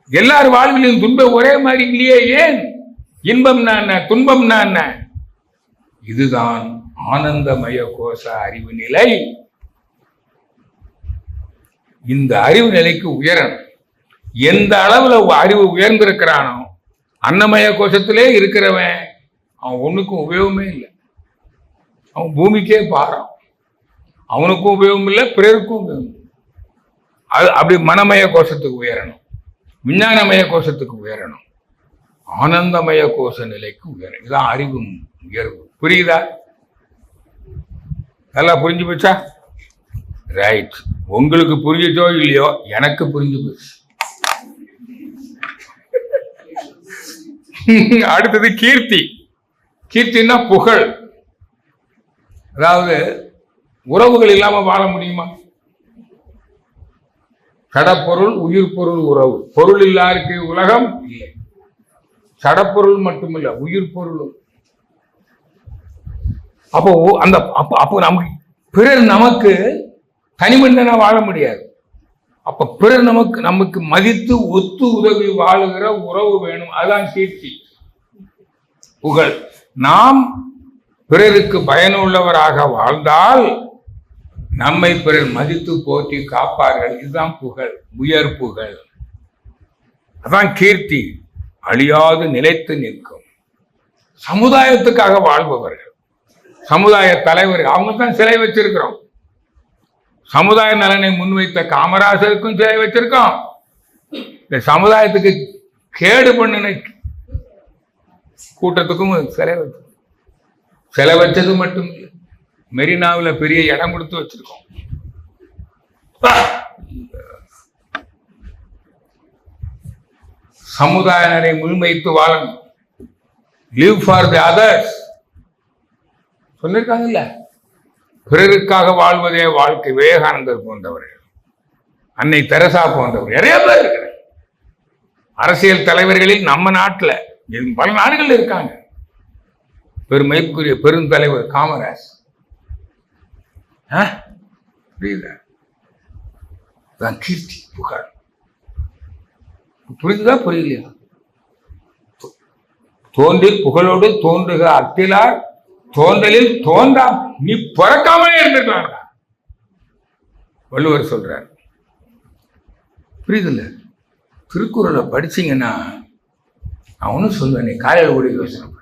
எல்லார் வாழ்விலும் துன்பம் ஒரே மாதிரி இல்லையே. ஏன்? இன்பம்னா என்ன, துன்பம்னா என்ன? இதுதான் ஆனந்தமய கோஷ அறிவு நிலை. இந்த அறிவு நிலைக்கு உயரணும். எந்த அளவுல அறிவு உயர்ந்திருக்கிறானோ, அன்னமய கோஷத்திலே இருக்கிறவன் அவன் ஒண்ணுக்கும் உபயோகமே இல்லை. அவன் பூமிக்கே பாரம். அவனுக்கும் உபயோகம் இல்லை, பிறருக்கும் உபயோகம் இல்லை. அது அப்படி மனமய கோஷத்துக்கு உயரணும், விஞ்ஞானமய கோஷத்துக்கு உயரணும், ஆனந்தமய கோஷ நிலைக்கு உயரணும். இதுதான் அறிவு உயர்வு. புரியுதா? நல்லா புரிஞ்சு போச்சா? ரைட். உங்களுக்கு புரிஞ்சதோ இல்லையோ, எனக்கு புரிஞ்சு போச்சு. அடுத்தது கீர்த்தி. கீர்த்தின்னா புகழ். அதாவது உறவுகள் இல்லாம வாழ முடியுமா? சடப்பொருள், உயிர் பொருள், உறவு. பொருள் இல்லாருக்கு உலகம் இல்லை. சடப்பொருள் மட்டுமில்ல, உயிர் பொருளும். அப்போ அந்த அப்போ நமக்கு பிறர் நமக்கு தனிமனிதனா வாழ முடியாது. அப்ப பிறர் நமக்கு மதித்து ஒத்து உதவி வாழுகிற உறவு வேணும். அதுதான் கீர்த்தி, புகழ். நாம் பிறருக்கு பயனுள்ளவராக வாழ்ந்தால் நம்மை பிறர் மதித்து போற்றி காப்பார்கள். இதுதான் புகழ், உயர் புகழ். அதான் கீர்த்தி. அழியாது நிலைத்து நிற்கும். சமுதாயத்துக்காக வாழ்பவர்கள், சமுதாய தலைவர்கள், அவங்க தான் சிலை வச்சிருக்கிறோம். சமுதாய நலனை முன்வைத்த காமராசருக்கும் சிலை வச்சிருக்கோம். இந்த சமுதாயத்துக்கு கேடு பண்ணின கூட்டத்துக்கும் சிலை வச்சிருக்கோம். சிலை வச்சது மட்டும் இல்லை, மெரினாவில் பெரிய இடம் கொடுத்து வச்சிருக்கோம். சமுதாய நலனை முன்வைத்து வாழணும். லிவ் ஃபார் தி அதர்ஸ் சொல்லியிருக்காங்கல்ல. பிறருக்காக வாழ்வதே வாழ்க்கை. விவேகானந்தர் போன்றவர்கள், அன்னை தெரசா போன்றவர்கள், நிறைய பேர் இருக்கிற அரசியல் தலைவர்களில் நம்ம நாட்டில் பல நாடுகள் இருக்காங்க. பெருமைக்குரிய பெருந்தலைவர் காமராஜ். புரியுதா? கீர்த்தி, புகழ். புரியுதா புரியலையா? தோன்றில் புகழோடு தோன்றுக அத்திலார் தோன்றலில் தோன்றா நீ பிறக்காமலே இருந்திருக்கலாம். வள்ளுவர் சொல்றார். புரியுதுல்ல? திருக்குறளை படிச்சீங்கன்னா அவனும் சொல்லுவேன். நீ காலையில் கூட யோசனை பண்ண.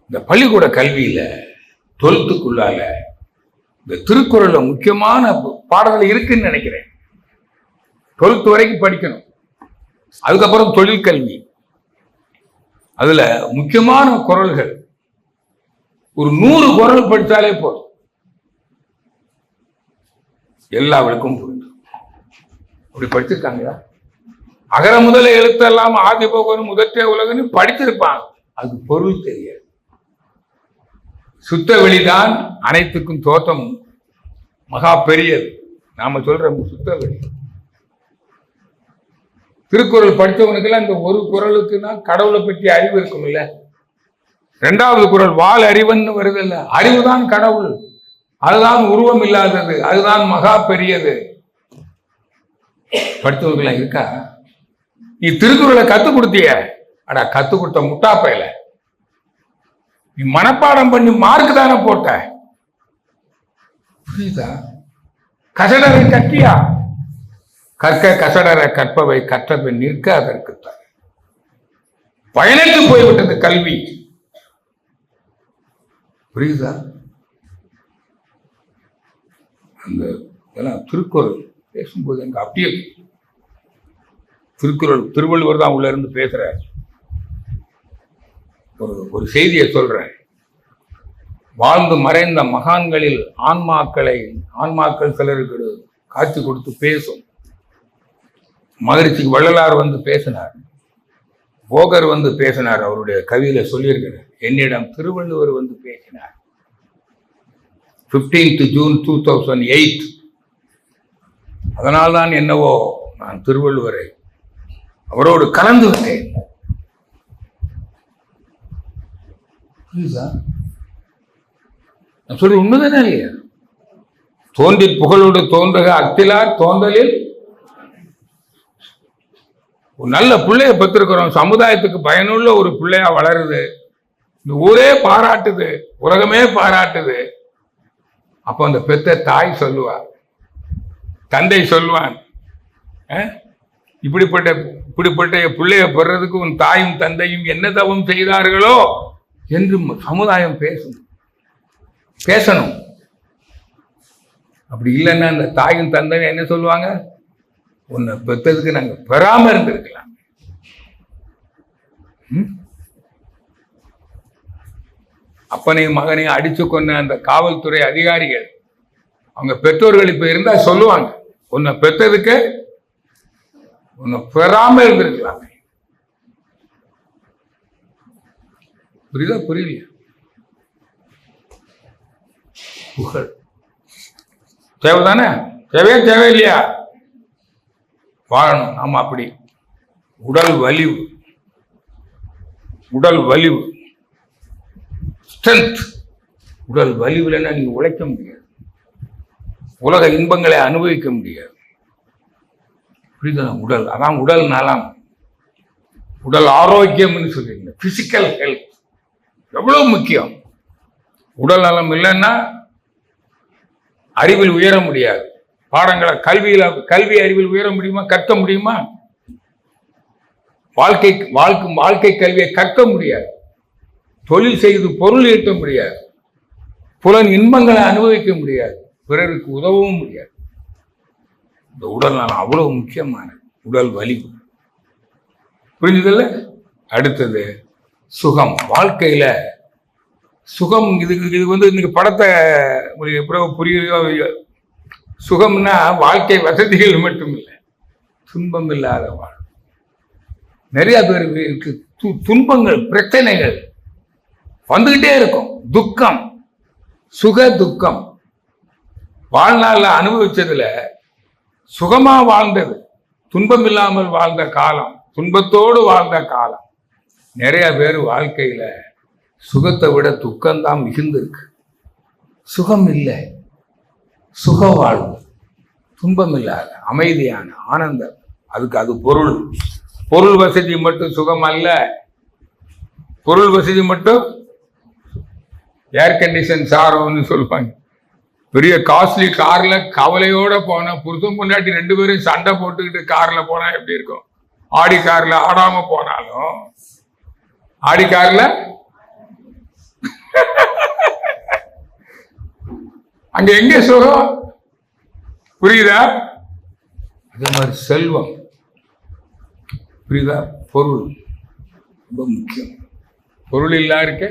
இந்த பள்ளிக்கூட கல்வியில 12th இந்த திருக்குறள்ல முக்கியமான பாடல்கள் இருக்குன்னு நினைக்கிறேன். 12th வரைக்கும் படிக்கணும். அதுக்கப்புறம் தொழிற்கல்வி. அதுல முக்கியமான குறள்கள் ஒரு 100 குறள் படித்தாலே போதும், எல்லாவளுக்கும் புரிஞ்சு. அப்படி படிச்சிருக்காங்களா? அகர முதல எழுத்தெல்லாம் ஆதி போகணும் முதற்றே உலகன்னு படிச்சிருப்பாங்க. அது பொருள் தெரியாது. சுத்த வெளிதான் அனைத்துக்கும் தோற்றம் மகா பெரியது. நாம சொல்ற சுத்த வெளி. திருக்குறள் படித்தவனுக்கெல்லாம் இந்த ஒரு குறளுக்குன்னா கடவுளை பற்றி அறிவு இருக்கும் இல்ல. 2வது குறள் வால் அறிவன்னு வருது இல்ல. அறிவுதான் கடவுள், அதுதான் உருவம் இல்லாதது, அதுதான் மகா பெரியது. படித்தவர்களாம் இருக்கா? நீ திருக்குறளை கத்து கொடுத்திய, அடா கத்து கொடுத்த முட்டாப்பையில. நீ மனப்பாடம் பண்ணி மார்க் தானே போட்ட, புரியுதா? கசடரை கட்டியா? கற்க கசடரை கற்பவை கற்றவை நிற்க அதற்குத்தான். பயனற்று போய்விட்டது கல்வி, புரியுதா? அந்த திருக்குறள் பேசும்போது எங்க அப்படியே திருவள்ளுவர் தான் உள்ள இருந்து பேசுறார். ஒரு செய்தியை சொல்றேன். வாழ்ந்து மறைந்த மகான்களில் ஆன்மாக்கள் சிலருக்கு காட்சி கொடுத்து பேசும். மகிழ்ச்சிக்கு வள்ளலார் வந்து பேசினார், போகர் வந்து பேசினார், அவருடைய கவியில சொல்லியிருக்கிறார். என்னிடம் திருவள்ளுவர் வந்து பேசினார் 15th June 2008. அதனால்தான் என்னவோ நான் திருவள்ளுவரை அவரோடு கலந்து விட்டேன். நான் சொல்லி உண்மைதானே இல்லையா? தோன்றில் புகழோடு தோன்றுக அத்திலார் தோன்றலில். ஒரு நல்ல பிள்ளைய பெற்றிருக்கிறோம், சமுதாயத்துக்கு பயனுள்ள ஒரு பிள்ளையா வளருது, இந்த ஊரே பாராட்டுது, உலகமே பாராட்டுது. அப்போ அந்த பெத்த தாய் சொல்லுவா, தந்தை சொல்லுவான், இப்படிப்பட்ட பிள்ளைய பெறதுக்கு உன் தாயும் தந்தையும் என்ன தவம் செய்தார்களோ என்று சமுதாயம் பேசணும். அப்படி இல்லைன்னா அந்த தாயும் தந்தையும் என்ன சொல்லுவாங்க, உன்னை பெற்றதுக்கு நாங்க பெறாம இருந்திருக்கலாம். அப்பனையும் மகனையும் அடிச்சு கொண்ட அந்த காவல்துறை அதிகாரிகள் அவங்க பெற்றோர்கள் இப்ப இருந்தா சொல்லுவாங்க, உன்னை பெற்றதுக்கு உன்னை பெறாம இருந்திருக்கலாமே. புரியுதா? புரியலையா? புகழ் தேவைதானே? தேவையில்லையா? வாழணும். ஆமா, அப்படி உடல் வலிவு ஸ்ட்ரென்த். உடல் வலிவுலன்னா நீங்க உழைக்க முடியாது, உலக இன்பங்களை அனுபவிக்க முடியாது. புரியுதா? உடல், அதான் உடல் நலம், உடல் ஆரோக்கியம்னு சொல்றீங்க. பிசிக்கல் ஹெல்த் எவ்வளவு முக்கியம். உடல் நலம் இல்லைன்னா அறிவில் உயர முடியாது. பாடங்களை கல்வி அறிவில் உயர முடியுமா? கற்க முடியுமா? வாழ்க்கை கல்வியை கற்க முடியாது. தொழில் செய்து பொருள் ஈட்ட முடியாது. புலன் இன்பங்களை அனுபவிக்க முடியாது. பிறருக்கு உதவவும் முடியாது. இந்த உடல் நலம் அவ்வளவு முக்கியமானது. உடல் வலிவு, புரிஞ்சதில்ல? அடுத்தது சுகம். வாழ்க்கையில சுகம், இது வந்து இன்னைக்கு படத்தை எப்போ புரியுதோ, சுகம்னா வாழ்க்கை வசதிகள் மட்டும் இல்லை, துன்பம் இல்லாத வாழ். நிறைய பேருக்கு துன்பங்கள், பிரச்சனைகள் வந்துகிட்டே இருக்கும். துக்கம், சுக துக்கம். வாழ்நாள்ல அனுபவிச்சதுல சுகமா வாழ்ந்தது, துன்பம் இல்லாமல் வாழ்ந்த காலம், துன்பத்தோடு வாழ்ந்த காலம். நிறைய பேர் வாழ்க்கையில சுகத்தை விட துக்கம்தான் மிகுந்திருக்கு. சுகம் இல்லை, சுக வாழ்வு, துன்பம் இல்லாத அமைதியான ஆனந்தம். அது பொருள் வசதி மட்டும் சுகம் அல்ல. பொருள் வசதி மட்டும் ஏர் கண்டிஷன் சாரோன்னு சொல்லுவாங்க. பெரிய காஸ்ட்லி கார்ல கவலையோட போன புருஷன் பொண்டாட்டி 2 பேரும் சண்டை போட்டுக்கிட்டு கார்ல போனா எப்படி இருக்கும்? ஆடி கார்ல ஆடாம போனாலும் ஆடி கார்ல அங்க எங்க சுகம்? புரியுதா? அதே மாதிரி செல்வம், புரியுதா? பொருள் ரொம்ப முக்கியம். பொருள் இல்லாருக்கு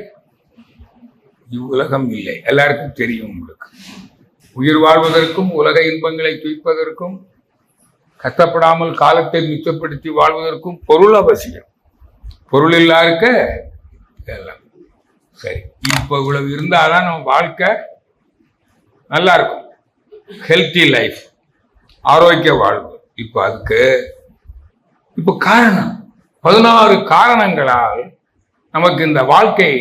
இவ்வுலகம் இல்லை. எல்லாருக்கும் தெரியும். உங்களுக்கு உயிர் வாழ்வதற்கும் உலக இன்பங்களை துய்ப்பதற்கும் கஷ்டப்படாமல் காலத்தை மிச்சப்படுத்தி வாழ்வதற்கும் பொருள் அவசியம். பொருள் இல்லாருக்க எல்லாம் சரி. இப்ப இவ்வளவு இருந்தாதான் நம்ம வாழ்க்கை நல்லா இருக்கும். ஹெல்த்தி லைஃப், ஆரோக்கிய வாழ்வு. இப்ப காரணம் 16 காரணங்களால் நமக்கு இந்த வாழ்க்கை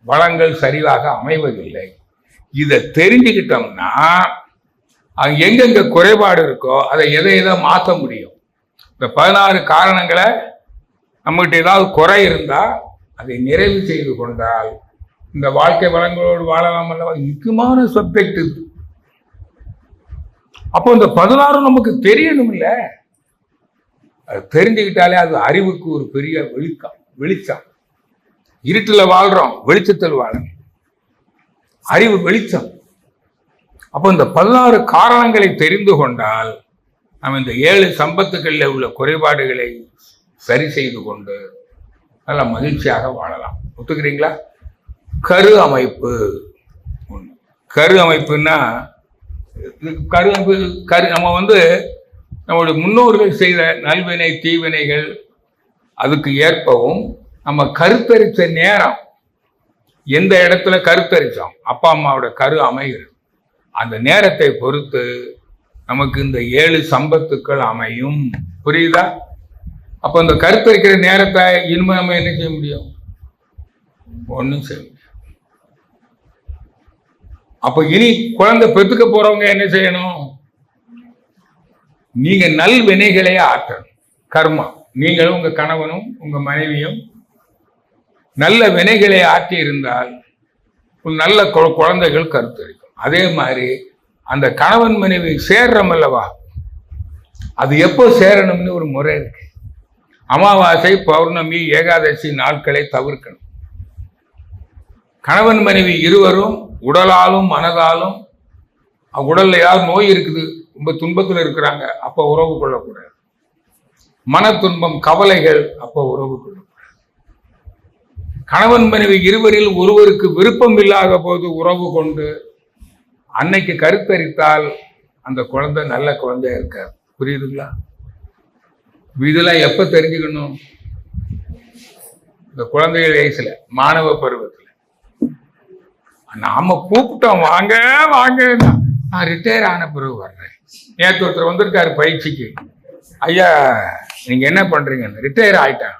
வளங்கள் சரியாக அமைவதில்லை. இதை தெரிஞ்சுக்கிட்டோம்னா எங்கெங்க குறைபாடு இருக்கோ அதை எதை மாற்ற முடியும். இந்த 16 காரணங்களை நம்மகிட்ட ஏதாவது குறை இருந்தா அதை நிறைவு செய்து கொண்டால் இந்த வாழ்க்கை வளங்களோடு வாழலாம் அல்லவா, முக்கியமான சப்ஜெக்ட் இது. அப்போ இந்த 16 நமக்கு தெரியணும் இல்ல, அது தெரிஞ்சுக்கிட்டாலே அது அறிவுக்கு ஒரு பெரிய வெளிச்சம். இருட்டுல வாழ்றோம், வெளிச்சத்தில் வாழணும். அறிவு வெளிச்சம். அப்போ இந்த 16 காரணங்களை தெரிந்து கொண்டால் நம்ம இந்த 7 சம்பத்துக்களில் உள்ள குறைபாடுகளை சரி செய்து கொண்டு நல்ல மகிழ்ச்சியாக வாழலாம். ஒத்துக்கிறீங்களா? கரு அமைப்பு. கரு அமைப்புன்னா நம்ம நம்முடைய முன்னோர்கள் செய்த நல்வினை தீவினைகள் அதுக்கு ஏற்பவும் நம்ம கருத்தரித்த நேரம், எந்த இடத்துல கருத்தரிச்சோம், அப்பா அம்மாவோட கரு அமைகிறது, அந்த நேரத்தை பொறுத்து நமக்கு இந்த 7 சம்பத்துக்கள் அமையும். புரியுதா? அப்ப இந்த கருத்தரிக்கிற நேரத்தை இனிமே நம்ம என்ன செய்ய முடியும்? ஒன்றும் செய்ய முடியும். அப்ப இனி குழந்தை பெற்றுக்க போறவங்க என்ன செய்யணும்? நீங்க நல் வினைகளை ஆற்றணும். கர்மா, நீங்களும் உங்க கணவனும் உங்க மனைவியும் நல்ல வினைகளை ஆற்றி இருந்தால் நல்ல குழந்தைகள் கருத்தரிக்கும். அதே மாதிரி அந்த கணவன் மனைவி சேர்றோம் அல்லவா, அது எப்போ சேரணும்னு ஒரு முறை இருக்கு. அமாவாசை, பௌர்ணமி, ஏகாதசி நாட்களை தவிர்க்கணும். கணவன் மனைவி இருவரும் உடலாலும் மனதாலும், உடல்ல ஏதாவது நோய் இருக்குது, ரொம்ப துன்பத்தில் இருக்கிறாங்க, அப்ப உறவு கொள்ளக்கூடாது. மன துன்பம், கவலைகள், அப்ப உறவு கொள்ளக்கூடாது. கணவன் மனைவி இருவரில் ஒருவருக்கு விருப்பம் இல்லாத போது உறவு கொண்டு அன்னைக்கு கருத்தரித்தால் அந்த குழந்தை நல்ல குழந்தையா இருக்காது. புரியுதுங்களா? இதெல்லாம் எப்ப தெரிஞ்சுக்கணும்? இந்த குழந்தைகள் வயசுல, மாணவ பருவத்துல. நாம கூப்பிட்டோம், வாங்க வாங்க, நான் ரிட்டையர் ஆன பிறகு வர்றேன். நேற்று ஒருத்தர் வந்திருக்காரு பயிற்சிக்கு. ஐயா நீங்க என்ன பண்றீங்க? ரிட்டையர் ஆயிட்டேன்,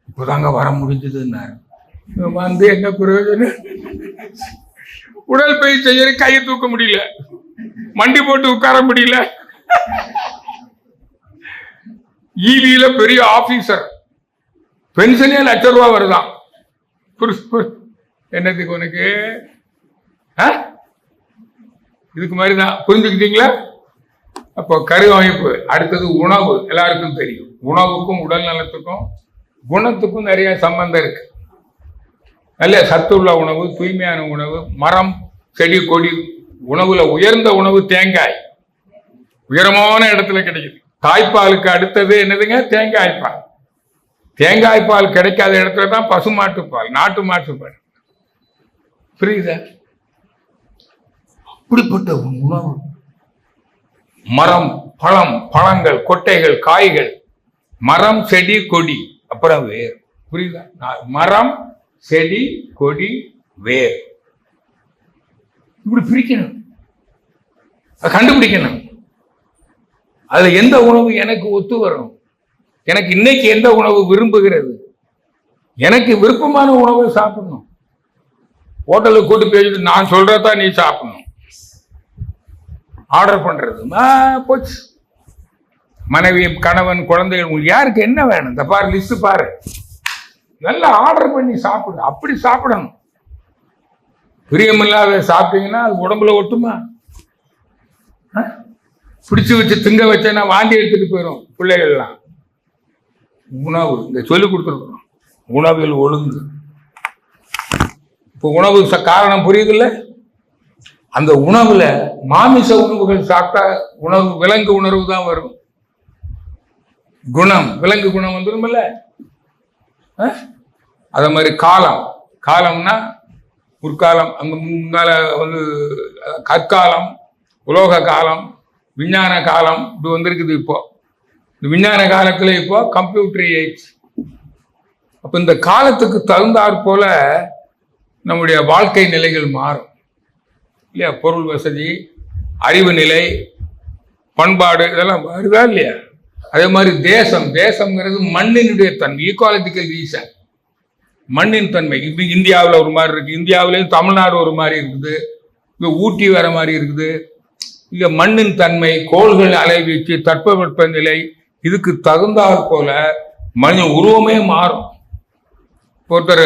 இப்போதாங்க வர முடிஞ்சதுன்னாரு. என்ன பிரயோஜனம்? உடல் பயிற்சி செய்ய கையை தூக்க முடியல, மண்டி போட்டு உட்கார முடியல. ஈவியில பெரிய ஆபீசர், பென்ஷனே ₹1,00,000 வருதான். என்னத்துக்கு உனக்கு? இதுக்கு மாதிரிதான். புரிஞ்சுக்கிட்டீங்களா? அப்போ கரு அமைப்பு. அடுத்தது உணவு. எல்லாருக்கும் தெரியும், உணவுக்கும் உடல் நலத்துக்கும் குணத்துக்கும் நிறைய சம்பந்தம் இருக்கு. நல்ல சத்துள்ள உணவு, தூய்மையான உணவு, மரம் செடி கொடி. உணவுல உயர்ந்த உணவு தேங்காய், உயரமான இடத்துல கிடைக்குது. தாய்ப்பாலுக்கு அடுத்தது என்னதுங்க? தேங்காய் பால். தேங்காய் பால் கிடைக்காத இடத்துல தான் பசுமாட்டு பால், நாட்டு மாட்டு பால். புரியுதா? அப்படிப்பட்ட உணவு. மரம், பழம், பழங்கள், கொட்டைகள், காய்கள், மரம் செடி கொடி, அப்புறம் வேர். புரியுதா? மரம் செடி கொடி வேர், இப்படி பிரிக்கணும், கண்டுபிடிக்கணும். அதுல எந்த உணவு எனக்கு ஒத்து வரும், எனக்கு இன்னைக்கு எந்த உணவு விரும்புகிறது, எனக்கு விருப்பமான உணவை சாப்பிடணும். ஹோட்டலுக்கு கூட்டு போயிட்டு நான் சொல்றதான் நீ சாப்பிடணும், ஆர்டர் பண்றது போச்சு. மனைவி, கணவன், குழந்தைகள், உங்களுக்கு யாருக்கு என்ன வேணும்? இந்த பாரு, லிஸ்ட் பாரு, நல்லா ஆர்டர் பண்ணி சாப்பிடு. அப்படி சாப்பிடணும். பிரியமில்லாத சாப்பிட்டீங்கன்னா அது உடம்புல ஒட்டுமா? பிடிச்சு வச்சு திங்க வச்சேன்னா வாந்தி எடுத்துட்டு போயிடும் பிள்ளைகள்லாம். உணவு இந்த சொல்லி கொடுத்துருக்கோம், உணவில் ஒழுங்கு. இப்போ உணவு காரணம் புரியுதுல்ல? அந்த உணவுல மாமிச உணவுகள் சாப்பிட்டா உணவு விலங்கு உணர்வு தான் வரும். குணம், விலங்கு குணம் வந்துருமில்ல. அத மாதிரி காலம், காலம்னா முற்காலம், அங்க முன்னால கற்காலம், உலோக காலம், விஞ்ஞான காலம், இப்படி வந்திருக்குது. இப்போ இந்த விஞ்ஞான காலத்துல இப்போ கம்ப்யூட்டர் ஏஜ். அப்ப இந்த காலத்துக்கு தகுந்தாற் போல நம்முடைய வாழ்க்கை நிலைகள் மாறும் இல்லையா? பொருள் வசதி, அறிவு நிலை, பண்பாடு, இதெல்லாம் வருதா இல்லையா? அதே மாதிரி தேசம், தேசம்ங்கிறது மண்ணினுடைய தன்மை, ஈக்குவாலஜிக்கல் ரீசன். மண்ணின் தன்மை இந்தியாவில் ஒரு மாதிரி இருக்கு, இந்தியாவிலேயும் தமிழ்நாடு ஒரு மாதிரி இருக்குது, இங்க ஊட்டி வேற மாதிரி இருக்குது. இங்க மண்ணின் தன்மை, கோள்கள் அலைவீச்சு, தட்பவெப்ப நிலை, இதுக்கு தகுந்தாற் போல மனித உருவமே மாறும். ஒருத்தர்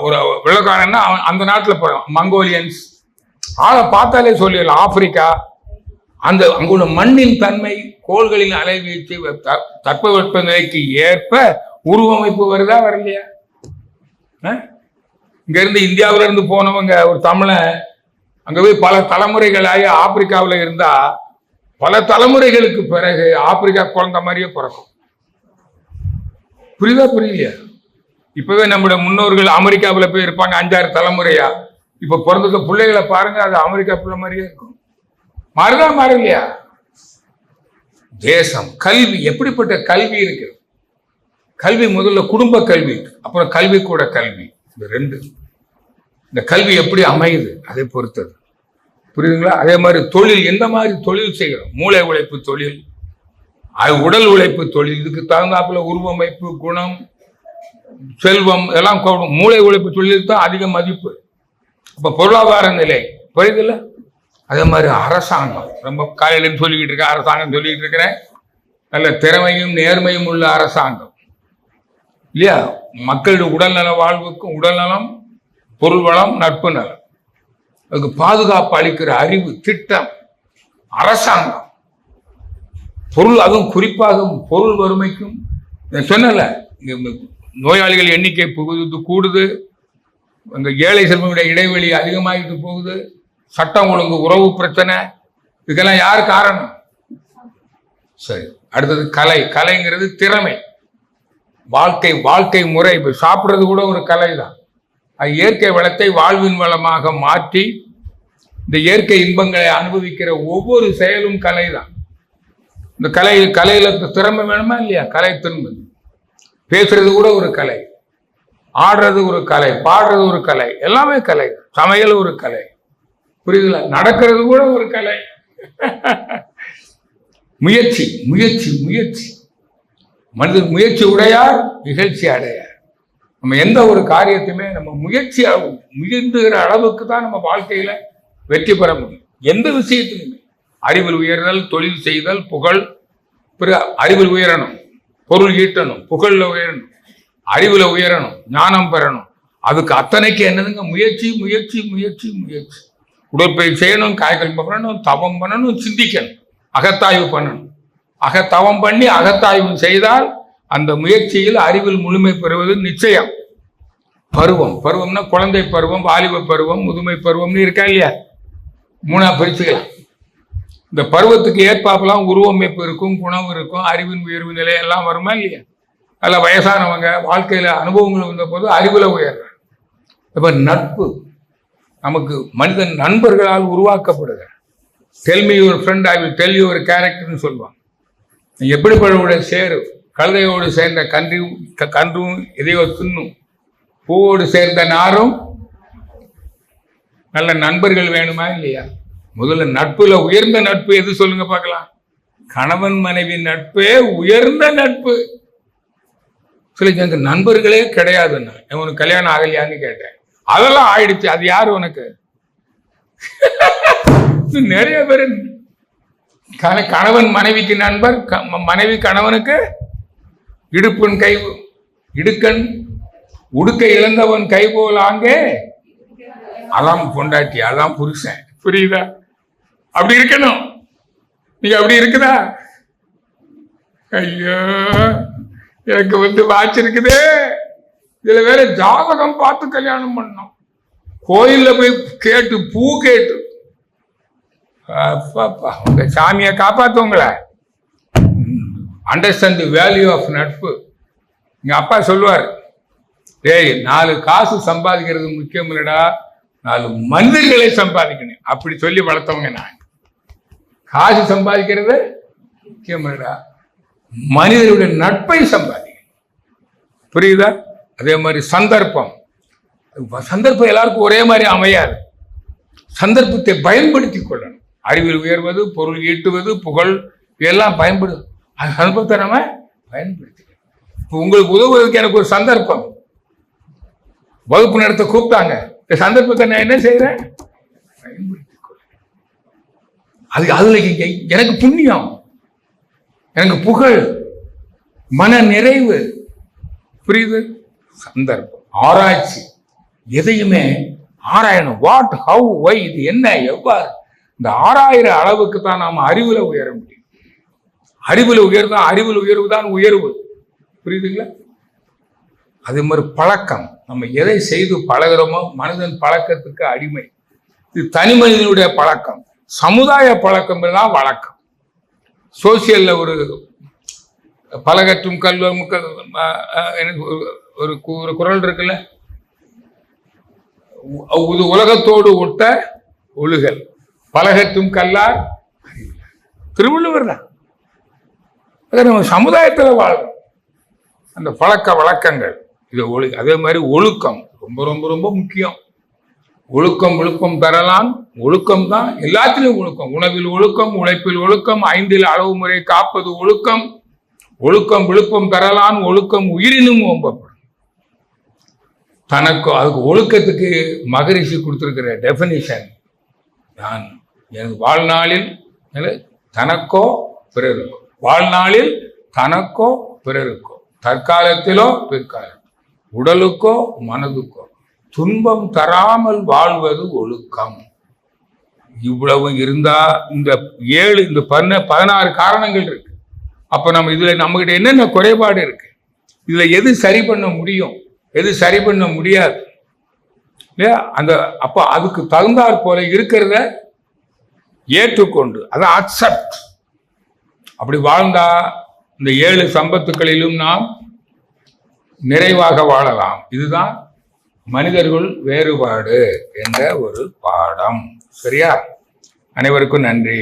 ஒரு வெள்ளக்காரன்னா அந்த நாட்டில் போறான், மங்கோலியன்ஸ், ஆளை பார்த்தாலே சொல்லிடலாம் ஆப்பிரிக்கா. அந்த அங்குள்ள மண்ணின் தன்மை, கோள்களின் அலைவீச்சு, தட்பவெப்ப நிலைக்கு ஏற்ப உருவமைப்பு வருதா வரலையா? இங்க இருந்து இந்தியாவில இருந்து போனவங்க ஒரு தமிழன் அங்க போய் பல தலைமுறைகளாகி ஆப்பிரிக்காவில் இருந்தா பல தலைமுறைகளுக்கு பிறகு ஆப்பிரிக்கா குழந்தை மாதிரியே பிறக்கும். புரியுதா புரியலையா? இப்பவே நம்முடைய முன்னோர்கள் அமெரிக்காவில் போய் இருப்பாங்க 5-6 தலைமுறையா. இப்ப பிறந்த பிள்ளைகளை பாருங்க, அது அமெரிக்கா பிள்ளை மாதிரியே இருக்கும். மாறுதா மாறலையா? தேசம், கல்வி, எப்படிப்பட்ட கல்வி இருக்கு? கல்வி முதல்ல குடும்ப கல்வி, அப்புறம் கல்வி கூட கல்வி. இந்த ரெண்டு, இந்த கல்வி எப்படி அமையுது அதை பொறுத்தது. புரியுதுங்களா? அதே மாதிரி தொழில், எந்த மாதிரி தொழில் செய்கிறோம், மூளை உழைப்பு தொழில், உடல் உழைப்பு தொழில், இதுக்கு தகுந்தாப்புல உருவமைப்பு, குணம், செல்வம் எல்லாம் மூளை உழைப்பு தொழில் தான் அதிக மதிப்பு. இப்ப பொருளாதார நிலை புரியுதுல்ல? அதே மாதிரி அரசாங்கம், ரொம்ப காலையிலும் சொல்லிக்கிட்டு இருக்கேன், அரசாங்கம் சொல்லிக்கிட்டு இருக்கிறேன், நல்ல திறமையும் நேர்மையும் உள்ள அரசாங்கம் இல்லையா? மக்களுடைய உடல்நல வாழ்வுக்கும் உடல்நலம், பொருள் வளம், நட்பு நலம், அதுக்கு பாதுகாப்பு அளிக்கிற அறிவு திட்டம் அரசாங்கம். பொருள், அதுவும் குறிப்பாக பொருள் வறுமைக்கும் சொன்னல, நோயாளிகள் எண்ணிக்கை கூடுது, அந்த ஏழை செல்வனுடைய இடைவெளி அதிகமாகிட்டு போகுது, சட்டம் ஒழுங்கு, உறவு பிரச்சனை, இதுக்கெல்லாம் யார் காரணம்? சரி, அடுத்தது கலை. கலைங்கிறது திறமை, வாழ்க்கை முறை. இப்ப சாப்பிட்றது கூட ஒரு கலை தான். இயற்கை வளத்தை வாழ்வின் வளமாக மாற்றி இந்த இயற்கை இன்பங்களை அனுபவிக்கிற ஒவ்வொரு செயலும் கலை தான். இந்த கலையில திறமை வேணுமா இல்லையா? கலை திறமை. பேசுறது கூட ஒரு கலை, ஆடுறது ஒரு கலை, பாடுறது ஒரு கலை, எல்லாமே கலை. சமையல் ஒரு கலை, புரியுதுல? நடக்கிறது கூட ஒரு கலை. முயற்சி முயற்சி முயற்சி. மனிதன் முயற்சி உடையார் நிகழ்ச்சி அடையார். நம்ம எந்த ஒரு காரியத்தையுமே நம்ம முயற்சி முயன்றுகிற அளவுக்கு தான் நம்ம வாழ்க்கையில வெற்றி பெற முடியும். எந்த விஷயத்திலுமே அறிவில் உயர்தல், தொழில் செய்தல், புகழ். அறிவில் உயரணும், பொருள் ஈட்டணும், புகழ்ல உயரணும், அறிவுல உயரணும், ஞானம் பெறணும். அதுக்கு அத்தனைக்கு என்னதுங்க? முயற்சி முயற்சி முயற்சி முயற்சி. உடற்பயிற்சி செய்யணும், காய்கறி பண்ணணும், தவம் பண்ணணும், சிந்திக்கணும், அகத்தாய்வு பண்ணணும். தவம் பண்ணி அகத்தாய்வு செய்தால் அந்த முயற்சியில் அறிவில் முழுமை பெறுவது நிச்சயம். பருவம்னா குழந்தை பருவம், வாலிப பருவம், முதுமை பருவம்னு இருக்கா இல்லையா? 3ஆ பிரிச்சுக்கலாம். இந்த பருவத்துக்கு ஏற்பாப்பெல்லாம் உருவமைப்பு இருக்கும், குணம் இருக்கும், அறிவின் உயர்வு நிலை எல்லாம் வருமா இல்லையா? அதில் வயசானவங்க வாழ்க்கையில அனுபவங்கள் வந்த போது அறிவுல உயர்றாங்க. இப்ப நட்பு நமக்கு மனிதன் நண்பர்களால் உருவாக்கப்படுகிறார். Tell me your friend, I will tell your கேரக்டர்னு சொல்லுவாங்க. எப்படிப்பட்ட சேரு, கழுதையோடு சேர்ந்த கன்றும் எதையோ தின்னும், பூவோடு சேர்ந்த நாரும். நல்ல நண்பர்கள் வேணுமா இல்லையா? முதல்ல நட்புல உயர்ந்த நட்பு எது சொல்லுங்க பார்க்கலாம்? கணவன் மனைவி நட்பே உயர்ந்த நட்பு. எனக்கு நண்பர்களே கிடையாதுன்னா, உனக்கு கல்யாணம் ஆகலையான்னு கேட்டேன். அதெல்லாம் ஆயிடுச்சு. அது யாரு உனக்கு? நிறைய பேர் கணவன் மனைவிக்கு நண்பர், மனைவி கணவனுக்கு இடுப்பன் கை இடுக்கன், உடுக்கை இழந்தவன் கை போல் ஆங்கே, அதான் பொண்டாட்டி, அதான் புருஷன். புரியுதா? அப்படி இருக்கணும். நீங்க அப்படி இருக்குதா? ஐயோ, எனக்கு வாட்ச் இருக்குதே, இதுல வேற ஜாதகம் பார்த்து கல்யாணம் பண்ணோம், கோயில்ல போய் கேட்டு, பூ கேட்டு. உங்க சாமியை காப்பாத்துவங்கள. அண்டர்ஸ்டாண்ட் தி வேல்யூ ஆஃப் நட்பு. எங்க அப்பா சொல்லுவார், டேய் 4 காசு சம்பாதிக்கிறது முக்கியம் இல்லடா, 4 மனிதர்களை சம்பாதிக்கணும். அப்படி சொல்லி வளர்த்தவங்க நான். காசு சம்பாதிக்கிறது முக்கியம் இல்லடா, மனிதனுடைய நட்பை சம்பாதிக்கணும். புரியுதா? அதே மாதிரி சந்தர்ப்பம் எல்லாருக்கும் ஒரே மாதிரி அமையாது. சந்தர்ப்பத்தை பயன்படுத்தி கொள்ளணும். அறிவில் உயர்வது, பொருள் ஈட்டுவது, புகழ், இதெல்லாம் பயன்படுது. அந்த சந்தர்ப்பத்தை நம்ம பயன்படுத்திக்கணும். இப்போ உங்களுக்கு உதவுவதற்கு எனக்கு ஒரு சந்தர்ப்பம், வகுப்பு நடத்த கூப்பிட்டாங்க. இந்த சந்தர்ப்பத்தை நான் என்ன செய்யறேன்? பயன்படுத்திக் கொள்றேன். அதுல எனக்கு புண்ணியம், எனக்கு புகழ், மன நிறைவு. புரியுது? சந்தர்ப்பம், ஆராய்ச்சி, எதையுமே ஆராயணும். வாட், ஹவு, வை, இது என்ன, எவ்வாறு, இந்த ஆராயிற அளவுக்கு தான் நாம் அறிவுல உயர முடியும். அறிவுல உயர்ந்தா, அறிவுல உயர்வு தான் உயர்வு. புரியுதுங்களா? அதே மாதிரி பழக்கம், நம்ம எதை செய்து பழகிறோமோ மனிதன் பழக்கத்துக்கு அடிமை. இது தனி மனிதனுடைய பழக்கம். சமுதாய பழக்கம் தான் வழக்கம். சோசியல்ல ஒரு பழகற்றும் கல்வம் ஒரு குரல் இருக்குல்ல, உலகத்தோடு ஒட்ட ஒழுகல், பழகற்றும் கல்லார். திருவள்ளுவர் தான். நம்ம சமுதாயத்தில் வாழணும். அந்த பழக்க வழக்கங்கள், இது அதே மாதிரி ஒழுக்கம் ரொம்ப ரொம்ப ரொம்ப முக்கியம். ஒழுக்கம் விழுப்பம் தரலாம். ஒழுக்கம் தான் எல்லாத்திலும் ஒழுக்கம். உணவில் ஒழுக்கம், உழைப்பில் ஒழுக்கம், 5 அளவு முறை காப்பது ஒழுக்கம். ஒழுக்கம் விழுப்பம் தரலாம், ஒழுக்கம் உயிரினும் ஓம்பப்படும். தனக்கு அதுக்கு ஒழுக்கத்துக்கு மகரிஷி கொடுத்திருக்கிற டெபினிஷன், நான் எனக்கு வாழ்நாளில் தனக்கோ பிறருக்கோ, வாழ்நாளில் தனக்கோ பிறருக்கோ, தற்காலத்திலோ பிற்காலம், உடலுக்கோ மனதுக்கோ துன்பம் தராமல் வாழ்வது ஒழுக்கம். இவ்வளவு இருந்தா இந்த 16 காரணங்கள் இருக்கு. அப்ப நம்ம இதுல நம்மகிட்ட என்னென்ன குறைபாடு இருக்கு, இதுல எது சரி பண்ண முடியும், எது சரி பண்ண முடியாது இல்லையா? அப்ப அதுக்கு தகுந்தாற் போல இருக்கிறத ஏற்றுக்கொண்டு அதை அக்செப்ட், அப்படி வாழ்ந்தா இந்த 7 சம்பத்துக்களிலும் நாம் நிறைவாக வாழலாம். இதுதான் மனிதர்கள் வேறுபாடு என்ற ஒரு பாடம். சரியா? அனைவருக்கும் நன்றி.